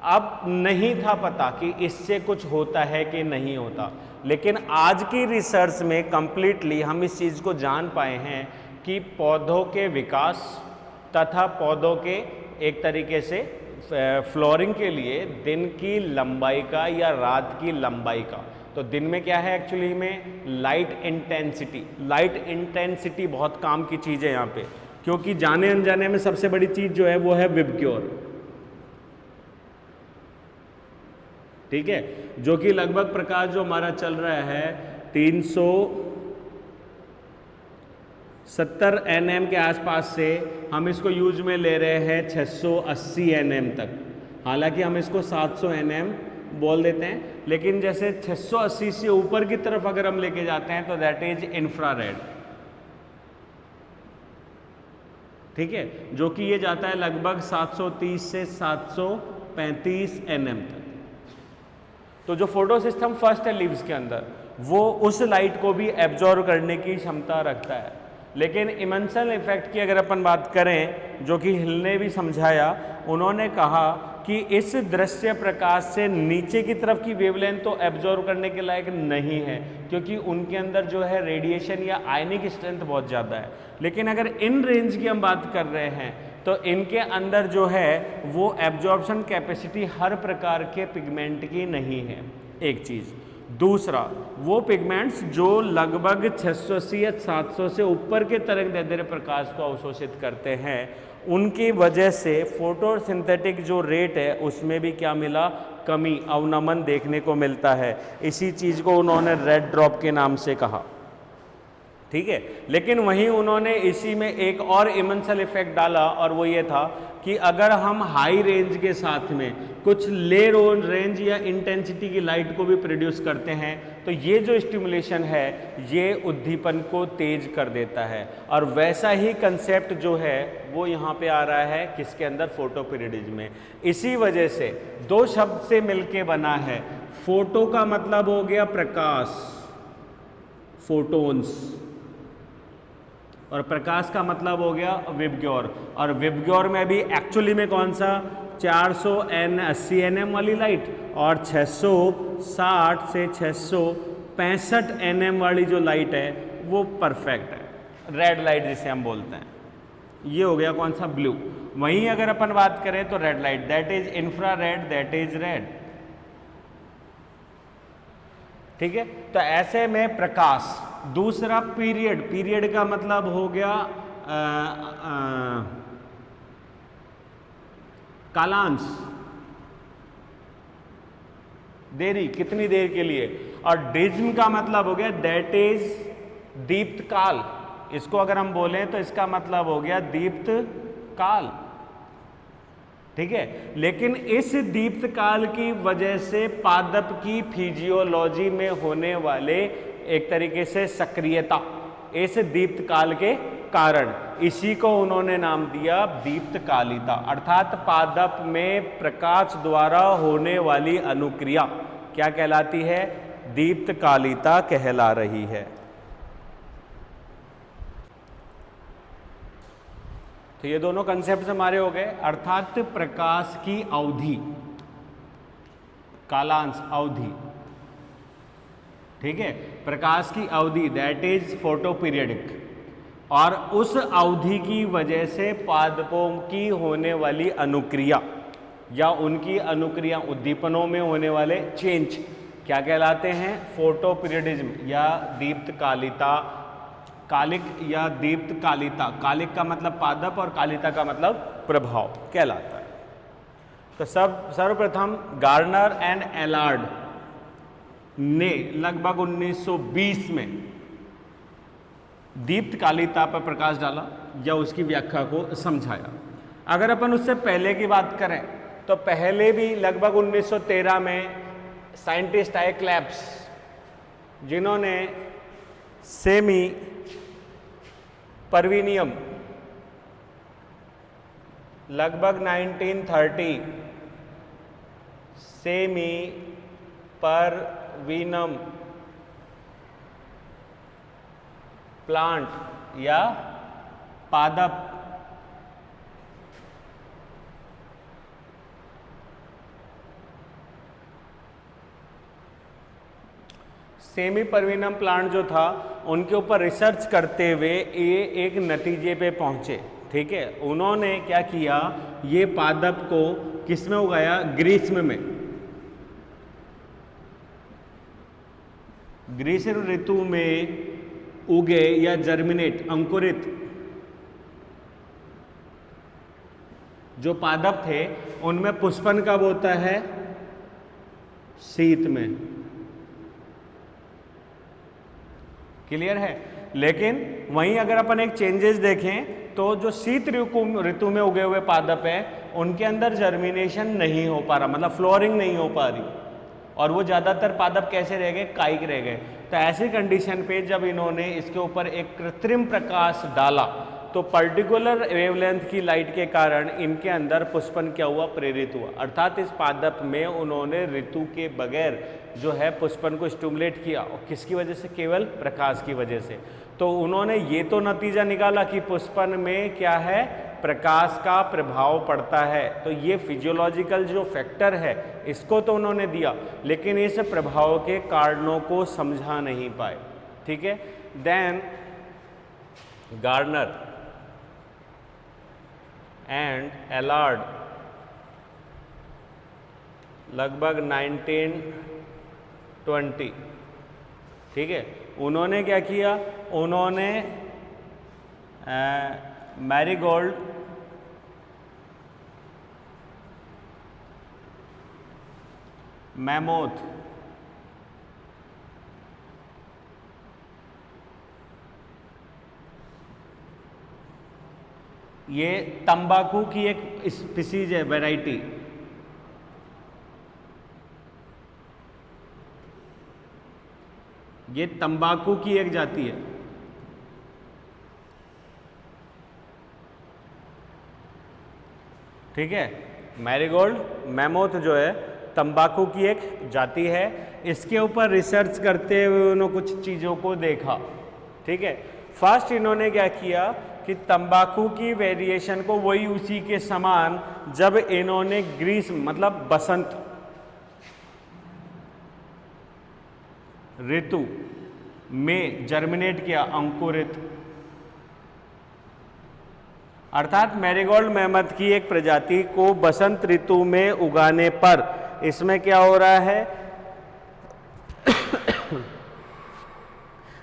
Speaker 1: अब नहीं था पता कि इससे कुछ होता है कि नहीं होता, लेकिन आज की रिसर्च में कंप्लीटली हम इस चीज़ को जान पाए हैं कि पौधों के विकास तथा पौधों के एक तरीके से फ्लोरिंग के लिए दिन की लंबाई का या रात की लंबाई का, तो दिन में क्या है एक्चुअली में लाइट इंटेंसिटी बहुत काम की चीज़ है यहाँ पे, क्योंकि जाने अनजाने में सबसे बड़ी चीज़ जो है वो है विबग्योर, ठीक है, जो कि लगभग प्रकाश जो हमारा चल रहा है 370 nm के आसपास से, हम इसको यूज में ले रहे हैं 680 nm तक। हालांकि हम इसको 700 nm बोल देते हैं, लेकिन जैसे 680 से ऊपर की तरफ अगर हम लेके जाते हैं तो दैट इज इंफ्रारेड, ठीक है, जो कि ये जाता है लगभग 730 से 735 nm तक। तो जो फोटो सिस्टम फर्स्ट है लीव्स के अंदर, वो उस लाइट को भी एब्जॉर्ब करने की क्षमता रखता है। लेकिन इमल्शन इफेक्ट की अगर अपन बात करें, जो कि हिल ने भी समझाया, उन्होंने कहा कि इस दृश्य प्रकाश से नीचे की तरफ की वेवलेंथ तो एब्जॉर्ब करने के लायक नहीं है, क्योंकि उनके अंदर जो है रेडिएशन या आयनिक स्ट्रेंथ बहुत ज़्यादा है। लेकिन अगर इन रेंज की हम बात कर रहे हैं तो इनके अंदर जो है वो एब्जॉर्प्शन कैपेसिटी हर प्रकार के पिगमेंट की नहीं है, एक चीज़। दूसरा, वो पिगमेंट्स जो लगभग 680 या 700 से ऊपर के तरंगदैर्ध्य प्रकाश को अवशोषित करते हैं, उनकी वजह से फोटोसिंथेटिक जो रेट है उसमें भी क्या मिला, कमी, अवनमन देखने को मिलता है। इसी चीज़ को उन्होंने रेड ड्रॉप के नाम से कहा, ठीक है। लेकिन वहीं उन्होंने इसी में एक और इमल्शन इफेक्ट डाला, और वो ये था कि अगर हम हाई रेंज के साथ में कुछ ले रेंज या इंटेंसिटी की लाइट को भी प्रोड्यूस करते हैं, तो ये जो स्टिमुलेशन है ये उद्दीपन को तेज कर देता है। और वैसा ही कंसेप्ट जो है वो यहाँ पे आ रहा है किसके अंदर, फोटोपीरियडिज्म में। इसी वजह से दो शब्द से मिलके बना है। फोटो का मतलब हो गया प्रकाश, फोटोन्स, और प्रकाश का मतलब हो गया विबग्योर। और विबग्योर में भी एक्चुअली में कौन सा, 480 nm वाली लाइट और 660 से 665 nm वाली जो लाइट है वो परफेक्ट है, रेड लाइट जिसे हम बोलते हैं। ये हो गया कौन सा, ब्लू। वहीं अगर अपन बात करें तो red light, that is infrared, that is red, ठीक है। तो ऐसे में प्रकाश। दूसरा पीरियड का मतलब हो गया कालांश, देरी, कितनी देर के लिए। और डिज्म का मतलब हो गया दैट इज दीप्त काल। इसको अगर हम बोलें तो इसका मतलब हो गया दीप्त काल, ठीक है। लेकिन इस दीप्त काल की वजह से पादप की फिजियोलॉजी में होने वाले एक तरीके से सक्रियता, इस दीप्त काल के कारण, इसी को उन्होंने नाम दिया दीप्त कालिता। अर्थात पादप में प्रकाश द्वारा होने वाली अनुक्रिया क्या कहलाती है, दीप्त कालिता कहला रही है। तो ये दोनों कंसेप्ट हमारे हो गए, अर्थात प्रकाश की अवधि, कालांश अवधि, ठीक है, प्रकाश की अवधि दैट इज फोटो पीरियडिक, और उस अवधि की वजह से पादपों की होने वाली अनुक्रिया या उनकी अनुक्रिया उद्दीपनों में होने वाले चेंज क्या कहलाते हैं? फोटो पीरियडिज्म या दीप्तकालिता, कालिक या दीप्तकालिता, कालिक का मतलब पादप और कालिता का मतलब प्रभाव कहलाता है। तो सर्वप्रथम गार्नर एंड एलार्ड ने लगभग 1920 में दीप्तकालिता पर प्रकाश डाला या उसकी व्याख्या को समझाया। अगर अपन उससे पहले की बात करें तो पहले भी लगभग 1913 में साइंटिस्ट आए क्लैप्स, जिन्होंने सेमी परवीनियम लगभग 1930 सेमी परवीनम प्लांट या पादप सेमी परवीनम प्लांट जो था उनके ऊपर रिसर्च करते हुए ये एक नतीजे पे पहुंचे, ठीक है। उन्होंने क्या किया, ये पादप को किस में उगाया? ग्रीष्म में, ग्रीष्म ऋतु में उगे या जर्मिनेट अंकुरित जो पादप थे उनमें पुष्पन कब होता है? शीत में। क्लियर है? लेकिन वहीं अगर अपन एक चेंजेस देखें तो जो शीत ऋतु में उगे हुए पादप हैं उनके अंदर जर्मिनेशन नहीं हो पा रहा, मतलब फ्लोरिंग नहीं हो पा रही, और वो ज़्यादातर पादप कैसे रह गए? कायिक रह गए। तो ऐसी कंडीशन पे जब इन्होंने इसके ऊपर एक कृत्रिम प्रकाश डाला तो पर्टिकुलर वेवलेंथ की लाइट के कारण इनके अंदर पुष्पन क्या हुआ? प्रेरित हुआ। अर्थात इस पादप में उन्होंने ऋतु के बगैर जो है पुष्पन को स्टिमुलेट किया, और किसकी वजह से? केवल प्रकाश की वजह से। तो उन्होंने ये तो नतीजा निकाला कि पुष्पन में क्या है? प्रकाश का प्रभाव पड़ता है। तो ये फिजियोलॉजिकल जो फैक्टर है इसको तो उन्होंने दिया, लेकिन इस प्रभाव के कारणों को समझा नहीं पाए, ठीक है। देन गार्नर एंड एलार्ड लगभग 1920, ठीक है, उन्होंने क्या किया? उन्होंने मैरीगोल्ड मैमोथ ये तंबाकू की एक स्पीसीज है, वैरायटी, ये तंबाकू की एक जाति है, ठीक है। मैरीगोल्ड मैमोथ जो है तंबाकू की एक जाति है। इसके ऊपर रिसर्च करते हुए उन्होंने कुछ चीज़ों को देखा, ठीक है। फर्स्ट इन्होंने क्या किया कि तंबाकू की वेरिएशन को वही उसी के समान जब इन्होंने ग्रीष्म मतलब बसंत ऋतु में जर्मिनेट किया, अंकुरित, अर्थात मैरीगोल्ड मैमथ की एक प्रजाति को बसंत ऋतु में उगाने पर इसमें क्या हो रहा है?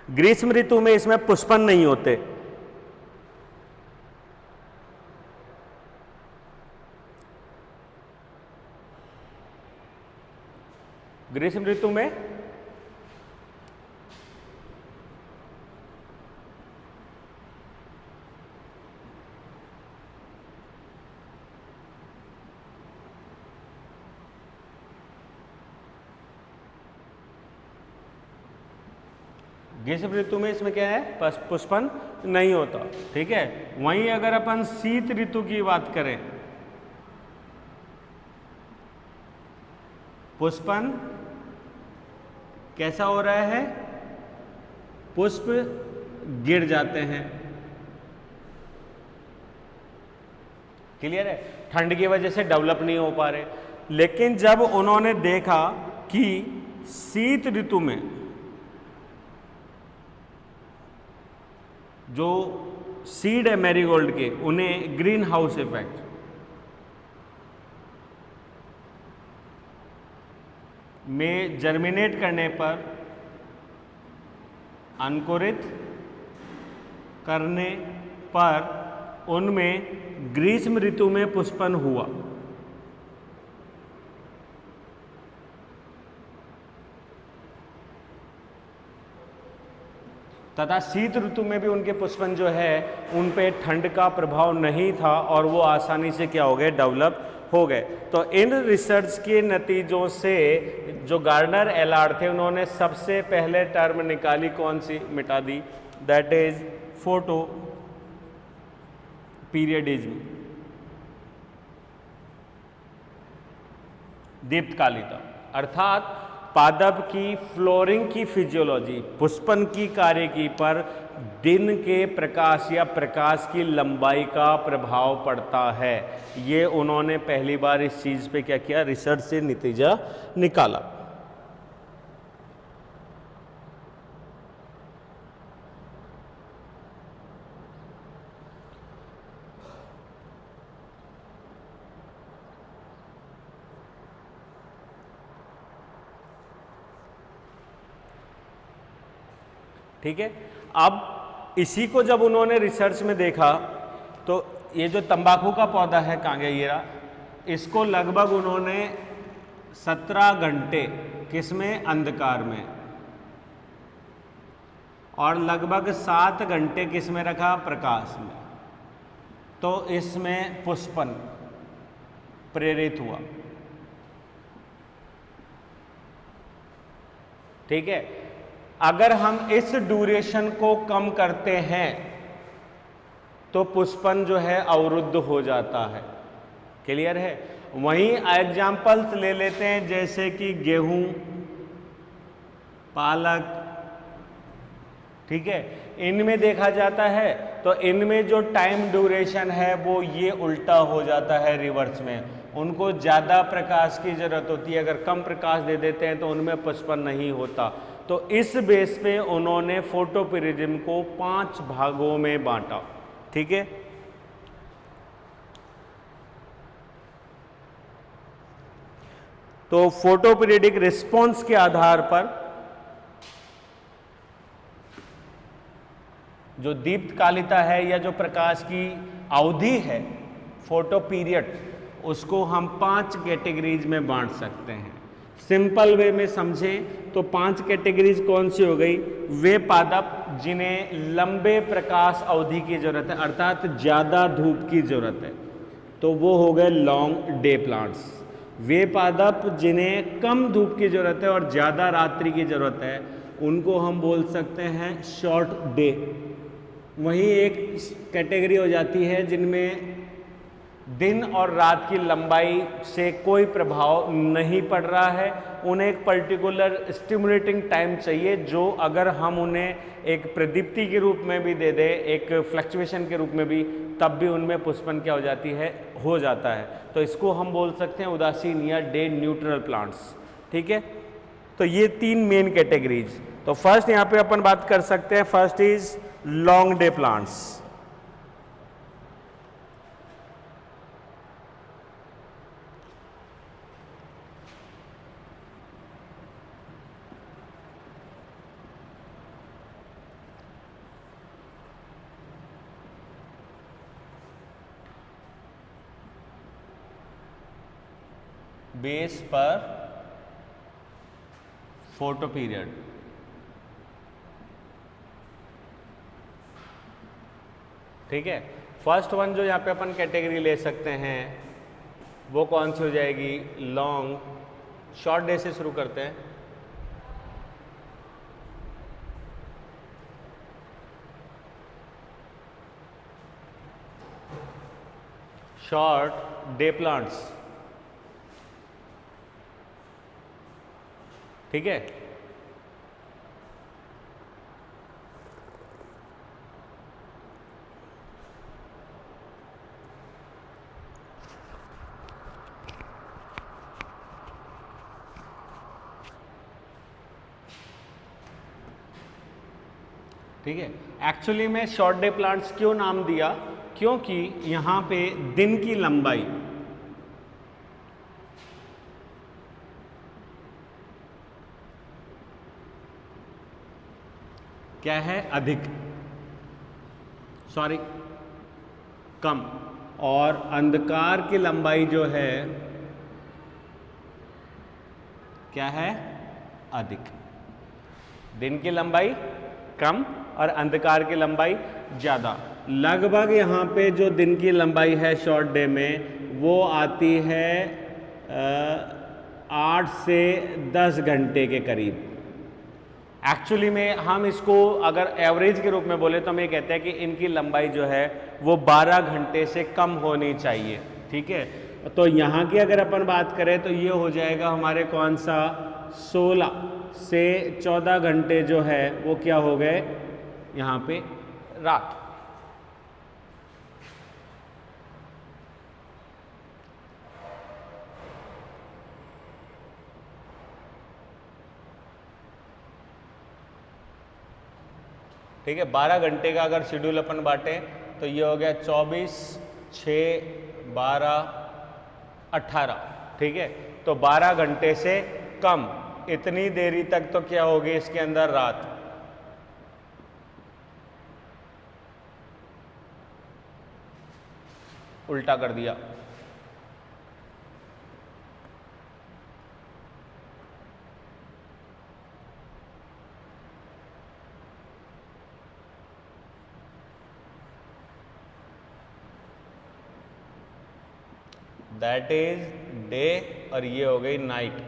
Speaker 1: ग्रीष्म ऋतु में इसमें पुष्पन नहीं होते, ग्रीष्म ऋतु में ग्रीष्म ऋतु में इसमें क्या है? पुष्पन नहीं होता, ठीक है। वहीं अगर अपन शीत ऋतु की बात करें, पुष्पन कैसा हो रहा है? पुष्प गिर जाते हैं, क्लियर है, ठंड की वजह से डेवलप नहीं हो पा रहे। लेकिन जब उन्होंने देखा कि शीत ऋतु में जो सीड है मैरीगोल्ड के, उन्हें ग्रीन हाउस इफेक्ट में जर्मिनेट करने पर, अंकुरित करने पर उनमें ग्रीष्म ऋतु में पुष्पन हुआ। तथा शीत ऋतु में भी उनके पुष्पन जो है उन पे ठंड का प्रभाव नहीं था और वो आसानी से क्या हो गए, डेवलप हो गए। तो इन रिसर्च के नतीजों से जो गार्डनर एलार्ड थे, उन्होंने सबसे पहले टर्म निकाली, कौन सी, मिटा दी, दैट इज फोटो पीरियडिज्म, दीप्तकालिता, अर्थात पादप की फ्लोरिंग की फिजियोलॉजी, पुष्पन की कार्यकी पर दिन के प्रकाश या प्रकाश की लंबाई का प्रभाव पड़ता है। ये उन्होंने पहली बार इस चीज पे क्या किया, रिसर्च से नतीजा निकाला। ठीक है, अब इसी को जब उन्होंने रिसर्च में देखा तो ये जो तंबाकू का पौधा है कांगेयीरा, इसको लगभग उन्होंने 17 घंटे किसमें, अंधकार में, और लगभग 7 घंटे किसमें रखा, प्रकाश में। तो इसमें पुष्पन प्रेरित हुआ। ठीक है, अगर हम इस ड्यूरेशन को कम करते हैं तो पुष्पन जो है अवरुद्ध हो जाता है। क्लियर है। वहीं एग्जाम्पल्स ले लेते हैं, जैसे कि गेहूं, पालक, ठीक है, इनमें देखा जाता है तो इनमें जो टाइम ड्यूरेशन है वो ये उल्टा हो जाता है, रिवर्स में। उनको ज़्यादा प्रकाश की जरूरत होती है, अगर कम प्रकाश दे देते हैं तो उनमें पुष्पन नहीं होता। तो इस बेस पे उन्होंने फोटोपीरियडिज्म को 5 भागों में बांटा। ठीक है, तो फोटोपीरियडिक रिस्पॉन्स के आधार पर जो दीप्तकालिता है या जो प्रकाश की अवधि है, फोटो पीरियड, उसको हम 5 कैटेगरीज में बांट सकते हैं। सिंपल वे में समझें तो 5 कैटेगरीज कौन सी हो गई, वे पादप जिन्हें लंबे प्रकाश अवधि की जरूरत है, अर्थात ज़्यादा धूप की जरूरत है, तो वो हो गए लॉन्ग डे प्लांट्स। वे पादप जिन्हें कम धूप की जरूरत है और ज़्यादा रात्रि की जरूरत है, उनको हम बोल सकते हैं शॉर्ट डे। वहीं एक कैटेगरी हो जाती है जिनमें दिन और रात की लंबाई से कोई प्रभाव नहीं पड़ रहा है, उन्हें एक पर्टिकुलर स्टिमुलेटिंग टाइम चाहिए, जो अगर हम उन्हें एक प्रदीप्ति के रूप में भी दे दें, एक फ्लक्चुएशन के रूप में भी, तब भी उनमें पुष्पन क्या हो जाती है, हो जाता है। तो इसको हम बोल सकते हैं उदासीन या डे न्यूट्रल प्लांट्स। ठीक है, तो ये 3 मेन कैटेगरीज। तो फर्स्ट यहाँ पे अपन बात कर सकते हैं, first is long day plants. Base पर फोटो पीरियड, ठीक है। फर्स्ट वन जो यहाँ पे अपन कैटेगरी ले सकते हैं वो कौन सी हो जाएगी, लॉन्ग, शॉर्ट डे से शुरू करते हैं। शॉर्ट डे प्लांट्स, ठीक है। ठीक है। एक्चुअली में शॉर्ट डे प्लांट्स क्यों नाम दिया, क्योंकि यहाँ पे दिन की लंबाई क्या है, अधिक, सॉरी कम, और अंधकार की लंबाई जो है क्या है, अधिक। दिन की लंबाई कम और अंधकार की लंबाई ज़्यादा। लगभग यहाँ पे जो दिन की लंबाई है शॉर्ट डे में वो आती है 8 से 10 घंटे के करीब। एक्चुअली में हम इसको अगर एवरेज के रूप में बोले तो हम ये कहते हैं कि इनकी लंबाई जो है वो 12 घंटे से कम होनी चाहिए। ठीक है, तो यहाँ की अगर अपन बात करें तो ये हो जाएगा हमारे कौन सा, 16 से 14 घंटे जो है वो क्या हो गए यहाँ पे रात। ठीक है, 12 घंटे का अगर शेड्यूल अपन बांटे तो ये हो गया 24, 6, 12, 18। ठीक है, तो 12 घंटे से कम इतनी देरी तक तो क्या होगी इसके अंदर, रात। उल्टा कर दिया। दैट इज डे और ये हो गई नाइट।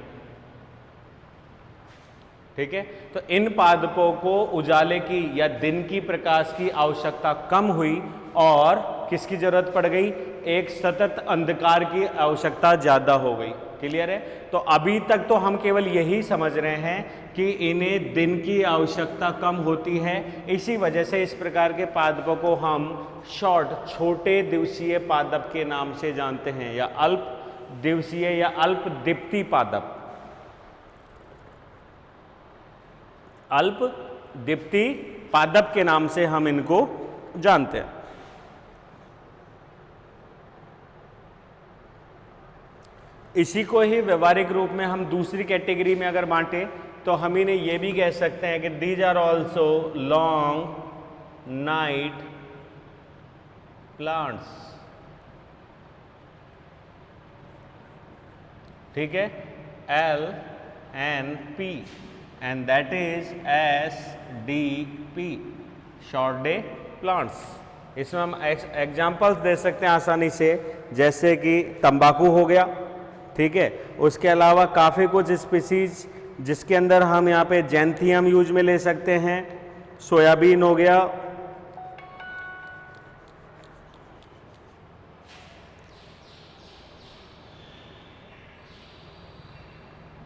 Speaker 1: ठीक है, तो इन पादपों को उजाले की या दिन की प्रकाश की आवश्यकता कम हुई और किसकी जरूरत पड़ गई, एक सतत अंधकार की आवश्यकता ज्यादा हो गई। क्लियर है, तो अभी तक तो हम केवल यही समझ रहे हैं कि इन्हें दिन की आवश्यकता कम होती है, इसी वजह से इस प्रकार के पादपों को हम शॉर्ट, छोटे दिवसीय पादप के नाम से जानते हैं, या अल्प दिवसीय या अल्प दीप्ति पादप। अल्प दीप्ति पादप के नाम से हम इनको जानते हैं। इसी को ही व्यवहारिक रूप में हम दूसरी कैटेगरी में अगर बांटे तो हम इन्हें ये भी कह सकते हैं कि these are also long night plants. ठीक है, LNP and that is SDP, short day plants. इसमें हम एग्जाम्पल्स दे सकते हैं आसानी से, जैसे कि तंबाकू हो गया। ठीक है, उसके अलावा काफ़ी कुछ स्पीसीज जिसके अंदर हम यहाँ पे जैंथियम यूज में ले सकते हैं। सोयाबीन हो गया,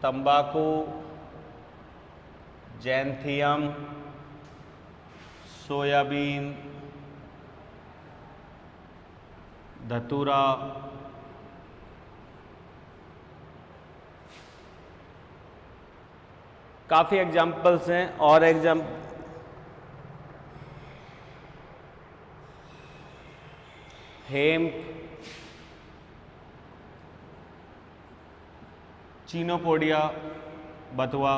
Speaker 1: तंबाकू, जैंथियम, सोयाबीन, धतूरा, काफ़ी एग्जाम्पल्स हैं। और हेम्प, चीनोपोडिया, बथुआ,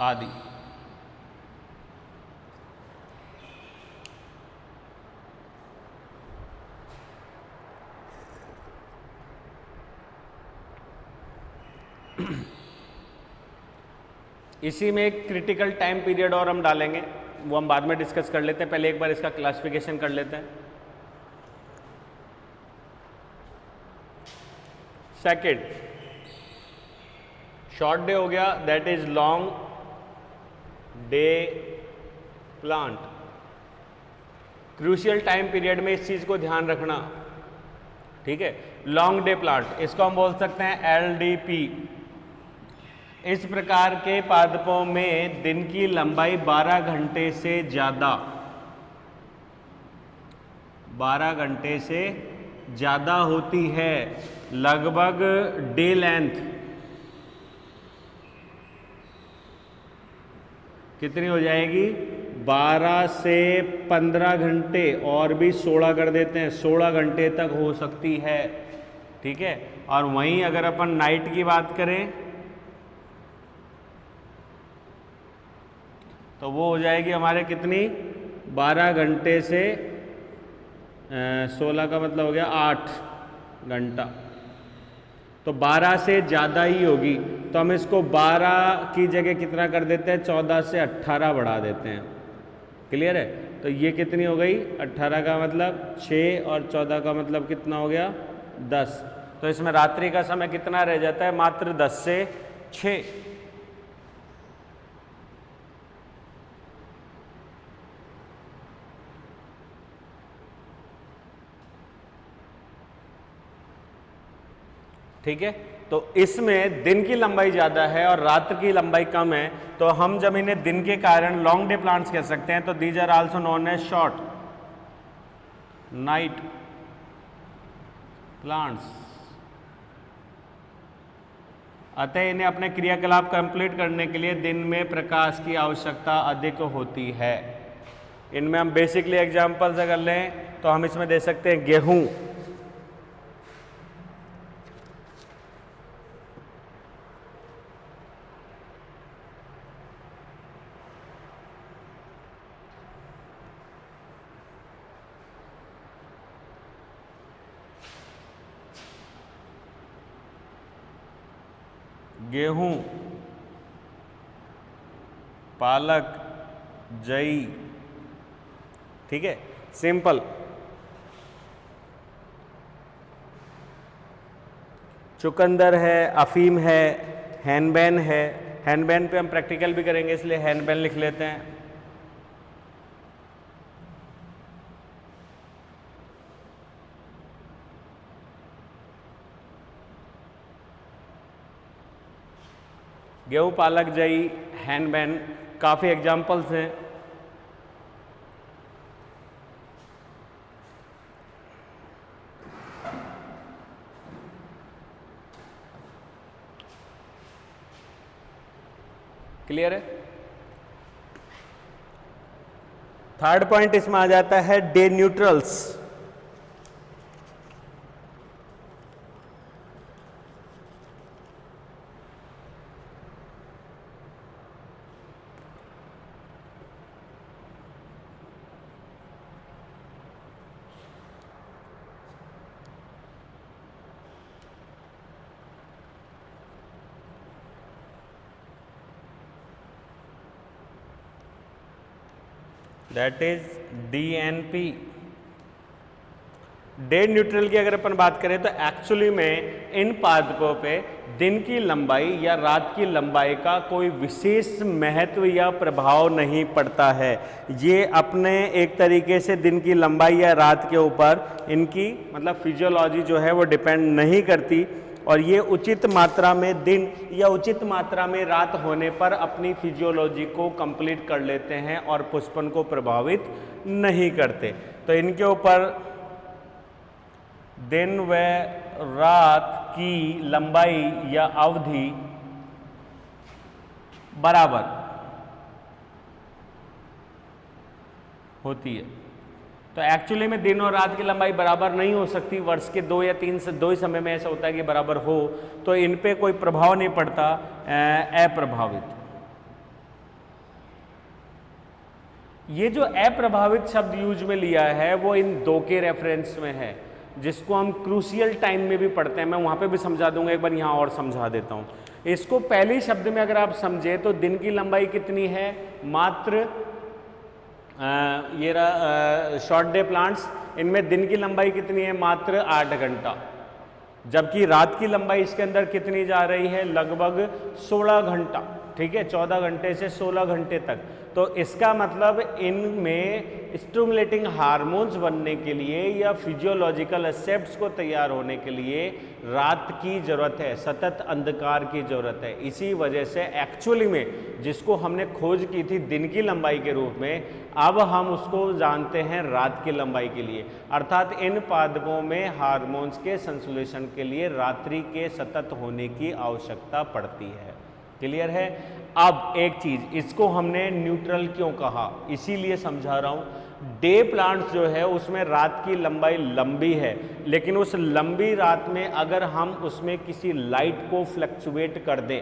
Speaker 1: आदि। इसी में एक क्रिटिकल टाइम पीरियड और हम डालेंगे, वो हम बाद में डिस्कस कर लेते हैं। पहले एक बार इसका क्लासिफिकेशन कर लेते हैं। सेकेंड, शॉर्ट डे हो गया, that is long day plant. Crucial time period में इस चीज को ध्यान रखना। ठीक है, लॉन्ग डे प्लांट, इसको हम बोल सकते हैं LDP। इस प्रकार के पादपों में दिन की लंबाई 12 घंटे से ज़्यादा, 12 घंटे से ज़्यादा होती है। लगभग डे लेंथ कितनी हो जाएगी? 12 से 15 घंटे, और भी 16 कर देते हैं, 16 घंटे तक हो सकती है। ठीक है, और वहीं अगर अपन नाइट की बात करें तो वो हो जाएगी हमारे कितनी? 12 घंटे से 16 का मतलब हो गया 8 घंटा, तो 12 से ज़्यादा ही होगी। तो हम इसको 12 की जगह कितना कर देते हैं? 14 से 18 बढ़ा देते हैं। क्लियर है? तो ये कितनी हो गई? 18 का मतलब 6 और 14 का मतलब कितना हो गया? 10। तो इसमें रात्रि का समय कितना रह जाता है? मात्र 10 से 6। ठीक है, तो इसमें दिन की लंबाई ज़्यादा है और रात की लंबाई कम है, तो हम जब इन्हें दिन के कारण लॉन्ग डे प्लांट्स कह सकते हैं। तो these are also known as short night plants. अतः इन्हें अपने क्रियाकलाप कंप्लीट करने के लिए दिन में प्रकाश की आवश्यकता अधिक होती है। इनमें हम बेसिकली एग्जांपल्स अगर लें तो हम इसमें दे सकते हैं गेहूं, गेहूं, पालक, जई। ठीक है, सिंपल। चुकंदर है, अफीम है, हैनबैन है। हैनबैन पे हम प्रैक्टिकल भी करेंगे इसलिए हैनबैन लिख लेते हैं। गेहूं, पालक, जई, हैनबैन, काफ़ी एग्जाम्पल्स हैं। क्लियर है? थर्ड पॉइंट इसमें आ जाता है day neutrals. That is DNP। Day neutral की अगर अपन बात करें तो एक्चुअली में इन पादपों पे दिन की लंबाई या रात की लंबाई का कोई विशेष महत्व या प्रभाव नहीं पड़ता है। ये अपने एक तरीके से दिन की लंबाई या रात के ऊपर इनकी मतलब फिजियोलॉजी जो है वो डिपेंड नहीं करती, और ये उचित मात्रा में दिन या उचित मात्रा में रात होने पर अपनी फिजियोलॉजी को कंप्लीट कर लेते हैं और पुष्पन को प्रभावित नहीं करते। तो इनके ऊपर दिन व रात की लंबाई या अवधि बराबर होती है। तो एक्चुअली में दिन और रात की लंबाई बराबर नहीं हो सकती। वर्ष के 2 या 3 से 2 ही समय में ऐसा होता है कि बराबर हो, तो इन पे कोई प्रभाव नहीं पड़ता, अप्रभावित। ये जो अप्रभावित शब्द यूज में लिया है वो इन 2 के रेफरेंस में है, जिसको हम क्रूशियल टाइम में भी पढ़ते हैं। मैं वहां पे भी समझा दूंगा, एक बार यहां और समझा देता हूं। इसको पहले शब्द में अगर आप समझे तो दिन की लंबाई कितनी है? मात्र ये रहा शॉर्ट डे प्लांट्स, इनमें दिन की लंबाई कितनी है? मात्र 8 घंटा। जबकि रात की लंबाई इसके अंदर कितनी जा रही है? लगभग 16 घंटा। ठीक है, 14 घंटे से 16 घंटे तक। तो इसका मतलब इनमें स्टिमुलेटिंग हार्मोन्स बनने के लिए या फिजियोलॉजिकल एसेप्ट्स को तैयार होने के लिए रात की ज़रूरत है, सतत अंधकार की ज़रूरत है। इसी वजह से एक्चुअली में जिसको हमने खोज की थी दिन की लंबाई के रूप में, अब हम उसको जानते हैं रात की लंबाई के लिए। अर्थात इन पादपों में हार्मोन्स के संश्लेषण के लिए रात्रि के सतत होने की आवश्यकता पड़ती है। क्लियर है? अब एक चीज़, इसको हमने न्यूट्रल क्यों कहा, इसीलिए समझा रहा हूँ। डे प्लांट्स जो है उसमें रात की लंबाई लंबी है, लेकिन उस लंबी रात में अगर हम उसमें किसी लाइट को फ्लक्चुएट कर दें,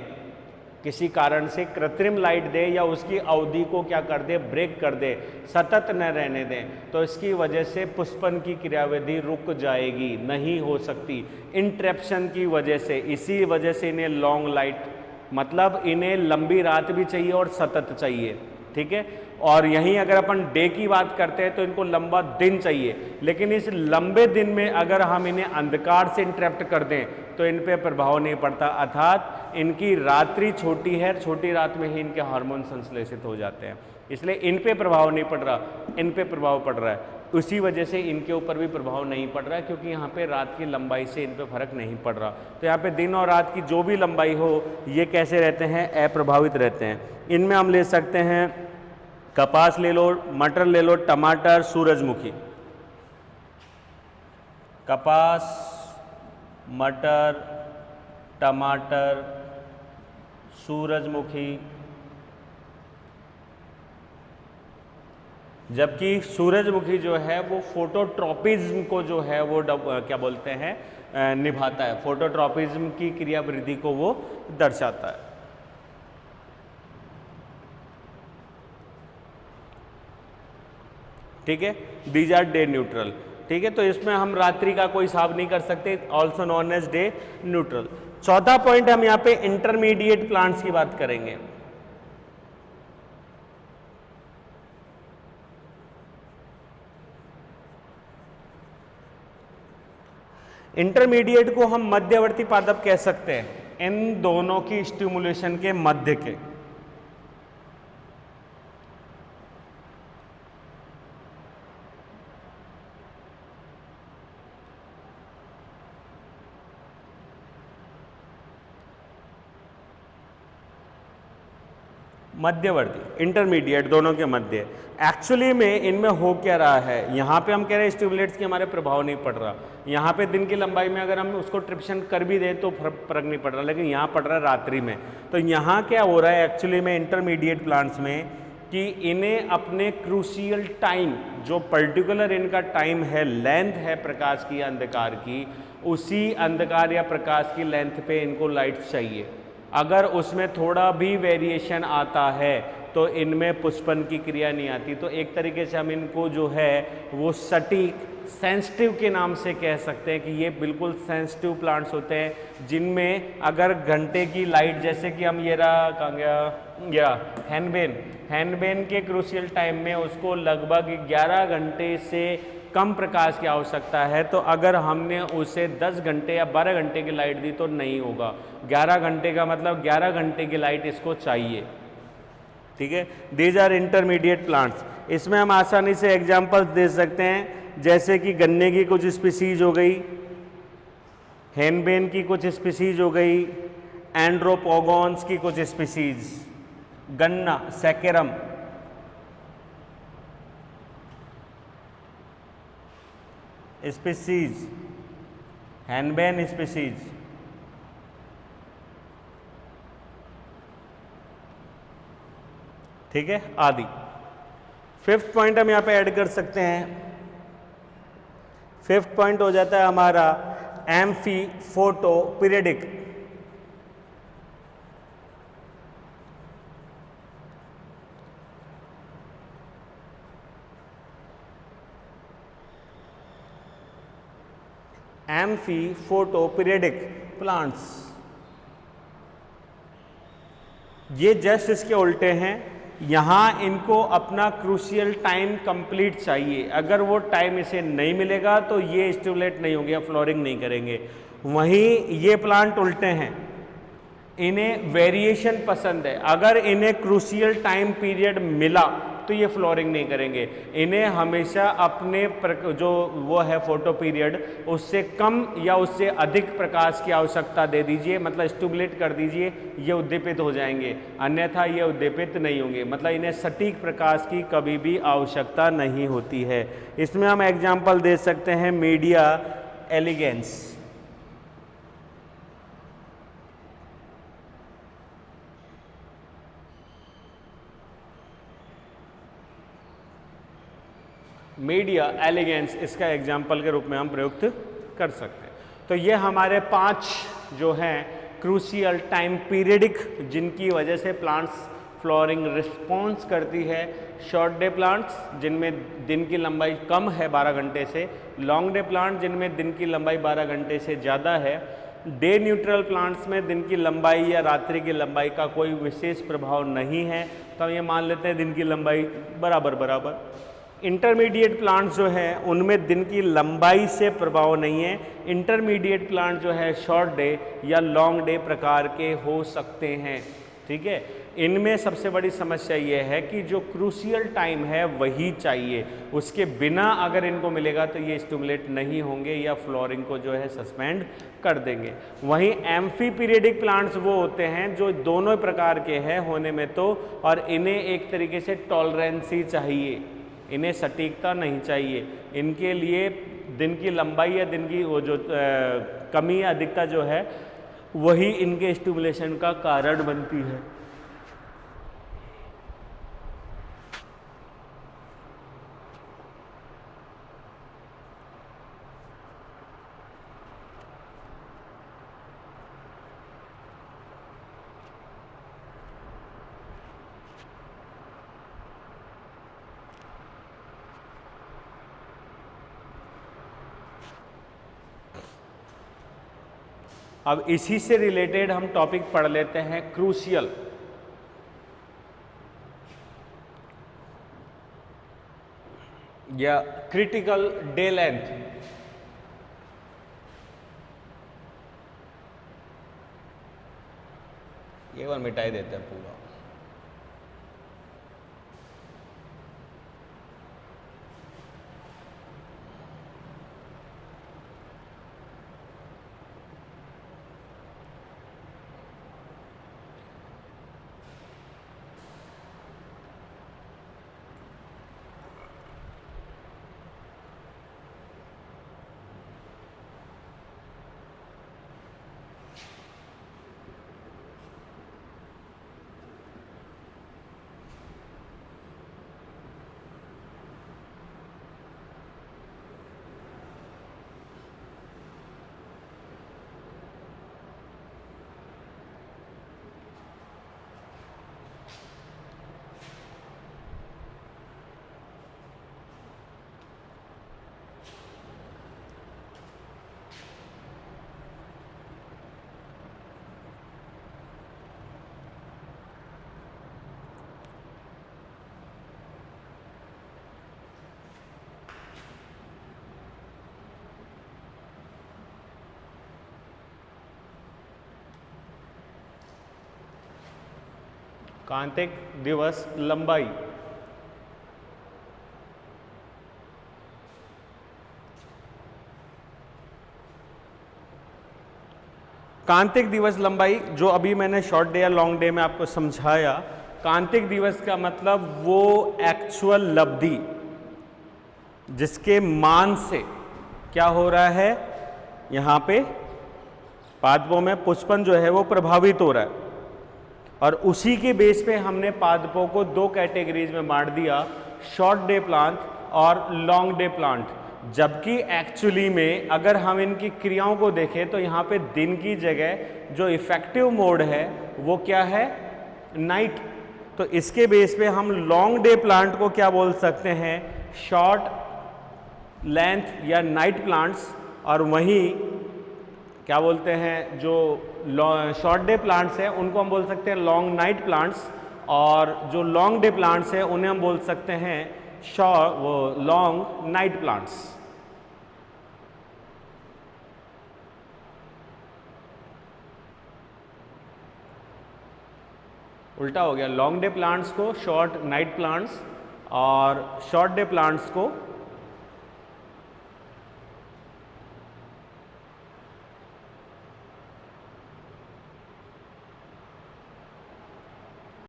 Speaker 1: किसी कारण से कृत्रिम लाइट दे या उसकी अवधि को क्या कर दे, ब्रेक कर दे, सतत न रहने दें, तो इसकी वजह से पुष्पन की क्रियाविधि रुक जाएगी, नहीं हो सकती इंटरप्शन की वजह से। इसी वजह से इन्हें लॉन्ग लाइट, मतलब इन्हें लंबी रात भी चाहिए और सतत चाहिए, ठीक है। और यहीं अगर अपन डे की बात करते हैं तो इनको लंबा दिन चाहिए, लेकिन इस लंबे दिन में अगर हम इन्हें अंधकार से इंटरप्ट कर दें तो इन पे प्रभाव नहीं पड़ता, अर्थात इनकी रात्रि छोटी है, छोटी रात में ही इनके हार्मोन संश्लेषित हो जाते हैं, इसलिए इन पे प्रभाव नहीं पड़ रहा, इन पे प्रभाव पड़ रहा है। उसी वजह से इनके ऊपर भी प्रभाव नहीं पड़ रहा है, क्योंकि यहाँ पे रात की लंबाई से इन पे फर्क नहीं पड़ रहा। तो यहाँ पे दिन और रात की जो भी लंबाई हो, ये कैसे रहते हैं, अप्रभावित रहते हैं। इनमें हम ले सकते हैं कपास ले लो, मटर ले लो, टमाटर, सूरजमुखी। कपास, मटर, टमाटर, सूरजमुखी। जबकि सूरजमुखी जो है वो फोटोट्रॉपिज्म को जो है वो क्या बोलते हैं, निभाता है, फोटोट्रॉपिज्म की क्रिया वृद्धि को वो दर्शाता है। ठीक है, दीज आर डे न्यूट्रल। ठीक है, तो इसमें हम रात्रि का कोई हिसाब नहीं कर सकते, also known as day neutral. चौथा पॉइंट, हम यहाँ पे इंटरमीडिएट प्लांट्स की बात करेंगे। इंटरमीडिएट को हम मध्यवर्ती पादप कह सकते हैं, इन दोनों की स्टिमुलेशन के मध्य के। मध्यवर्ती, इंटरमीडिएट, दोनों के मध्य। एक्चुअली में इनमें हो क्या रहा है, यहाँ पे हम कह रहे हैं स्टिमुलेट्स की हमारे प्रभाव नहीं पड़ रहा, यहाँ पे दिन की लंबाई में अगर हम उसको ट्रिप्शन कर भी दें तो फर्क नहीं पड़ रहा, लेकिन यहाँ पड़ रहा है रात्रि में। तो यहाँ क्या हो रहा है एक्चुअली में इंटरमीडिएट प्लांट्स में, कि इन्हें अपने क्रूशियल टाइम, जो पर्टिकुलर इनका टाइम है, लेंथ है प्रकाश की या अंधकार की, उसी अंधकार या प्रकाश की लेंथ पे इनको लाइट चाहिए। अगर उसमें थोड़ा भी वेरिएशन आता है तो इनमें पुष्पन की क्रिया नहीं आती। तो एक तरीके से हम इनको जो है वो सटीक, सेंसिटिव के नाम से कह सकते हैं कि ये बिल्कुल सेंसिटिव प्लांट्स होते हैं, जिनमें अगर घंटे की लाइट, जैसे कि हम ये रहा, कहाँ गया, हैनबेन के क्रूशियल टाइम में उसको लगभग 11 घंटे से कम प्रकाश की आवश्यकता है, तो अगर हमने उसे 10 घंटे या 12 घंटे की लाइट दी तो नहीं होगा। 11 घंटे का मतलब 11 घंटे की लाइट इसको चाहिए। ठीक है, दीज आर इंटरमीडिएट प्लांट्स। इसमें हम आसानी से एग्जांपल्स दे सकते हैं, जैसे कि गन्ने की कुछ स्पीसीज हो गई, हैनबेन की कुछ स्पीसीज हो गई, एंड्रोपोगॉन्स की कुछ स्पीसीज, गन्ना, सैकेरम, स्पीसीज, हैनबेन स्पीसीज। ठीक है, आदि। फिफ्थ पॉइंट हम यहाँ पे ऐड कर सकते हैं। फिफ्थ पॉइंट हो जाता है हमारा amphi photo periodic. Amphi photo periodic plants, ये जस्ट इसके उल्टे हैं। यहाँ इनको अपना क्रूशियल टाइम कंप्लीट चाहिए, अगर वो टाइम इसे नहीं मिलेगा तो ये स्टिमुलेट नहीं होंगे या फ्लोरिंग नहीं करेंगे। वहीं ये प्लांट उल्टे हैं, इन्हें वेरिएशन पसंद है। अगर इन्हें क्रूशियल टाइम पीरियड मिला तो ये फ्लोरिंग नहीं करेंगे। इन्हें हमेशा अपने जो वो है फोटो पीरियड उससे कम या उससे अधिक प्रकाश की आवश्यकता दे दीजिए, मतलब स्टिमुलेट कर दीजिए, ये उद्दीपित हो जाएंगे, अन्यथा ये उद्दीपित नहीं होंगे। मतलब इन्हें सटीक प्रकाश की कभी भी आवश्यकता नहीं होती है। इसमें हम एग्जाम्पल दे सकते हैं मीडिया एलिगेंस। मीडिया एलिगेंस इसका एग्जाम्पल के रूप में हम प्रयुक्त कर सकते हैं। तो ये हमारे 5 जो हैं क्रूशियल टाइम पीरियडिक जिनकी वजह से प्लांट्स फ्लोरिंग रिस्पॉन्स करती है। शॉर्ट डे प्लांट्स जिनमें दिन की लंबाई कम है 12 घंटे से, लॉन्ग डे प्लांट जिनमें दिन की लंबाई 12 घंटे से ज़्यादा है, डे न्यूट्रल प्लांट्स में दिन की लंबाई या रात्रि की लंबाई का कोई विशेष प्रभाव नहीं है, तो हम ये मान लेते हैं दिन की लंबाई बराबर बराबर। इंटरमीडिएट प्लांट्स जो है उनमें दिन की लंबाई से प्रभाव नहीं है। इंटरमीडिएट प्लांट जो है शॉर्ट डे या लॉन्ग डे प्रकार के हो सकते हैं, ठीक है। इनमें सबसे बड़ी समस्या ये है कि जो क्रूशियल टाइम है वही चाहिए, उसके बिना अगर इनको मिलेगा तो ये स्टिमुलेट नहीं होंगे या फ्लोरिंग को जो है सस्पेंड कर देंगे। वहीं एम्फी पीरियडिक प्लांट्स वो होते हैं जो दोनों प्रकार के हैं होने में तो, और इन्हें एक तरीके से टॉलरेंसी चाहिए, इन्हें सटीकता नहीं चाहिए। इनके लिए दिन की लंबाई या दिन की वो जो कमी या अधिकता जो है वही इनके स्टिमुलेशन का कारण बनती है। अब इसी से रिलेटेड हम टॉपिक पढ़ लेते हैं क्रूशियल। या क्रिटिकल डे लेंथ। एक बार मिटाई देते हैं पूरा। कांतिक दिवस लंबाई। कांतिक दिवस लंबाई जो अभी मैंने शॉर्ट डे या लॉन्ग डे में आपको समझाया, कांतिक दिवस का मतलब वो एक्चुअल लब्धि जिसके मान से क्या हो रहा है, यहाँ पे पादपों में पुष्पन जो है वो प्रभावित हो रहा है, और उसी के बेस पे हमने पादपों को 2 कैटेगरीज में बांट दिया, शॉर्ट डे प्लांट और लॉन्ग डे प्लांट। जबकि एक्चुअली में अगर हम इनकी क्रियाओं को देखें तो यहाँ पे दिन की जगह जो इफेक्टिव मोड है वो क्या है, नाइट। तो इसके बेस पे हम लॉन्ग डे प्लांट को क्या बोल सकते हैं, शॉर्ट लेंथ या नाइट प्लांट्स, और वहीं क्या बोलते हैं जो शॉर्ट डे प्लांट्स हैं उनको हम बोल सकते हैं लॉन्ग नाइट प्लांट्स, और जो लॉन्ग डे प्लांट्स हैं उन्हें हम बोल सकते हैं वो लॉन्ग नाइट प्लांट्स। उल्टा हो गया, लॉन्ग डे प्लांट्स को शॉर्ट नाइट प्लांट्स और शॉर्ट डे प्लांट्स को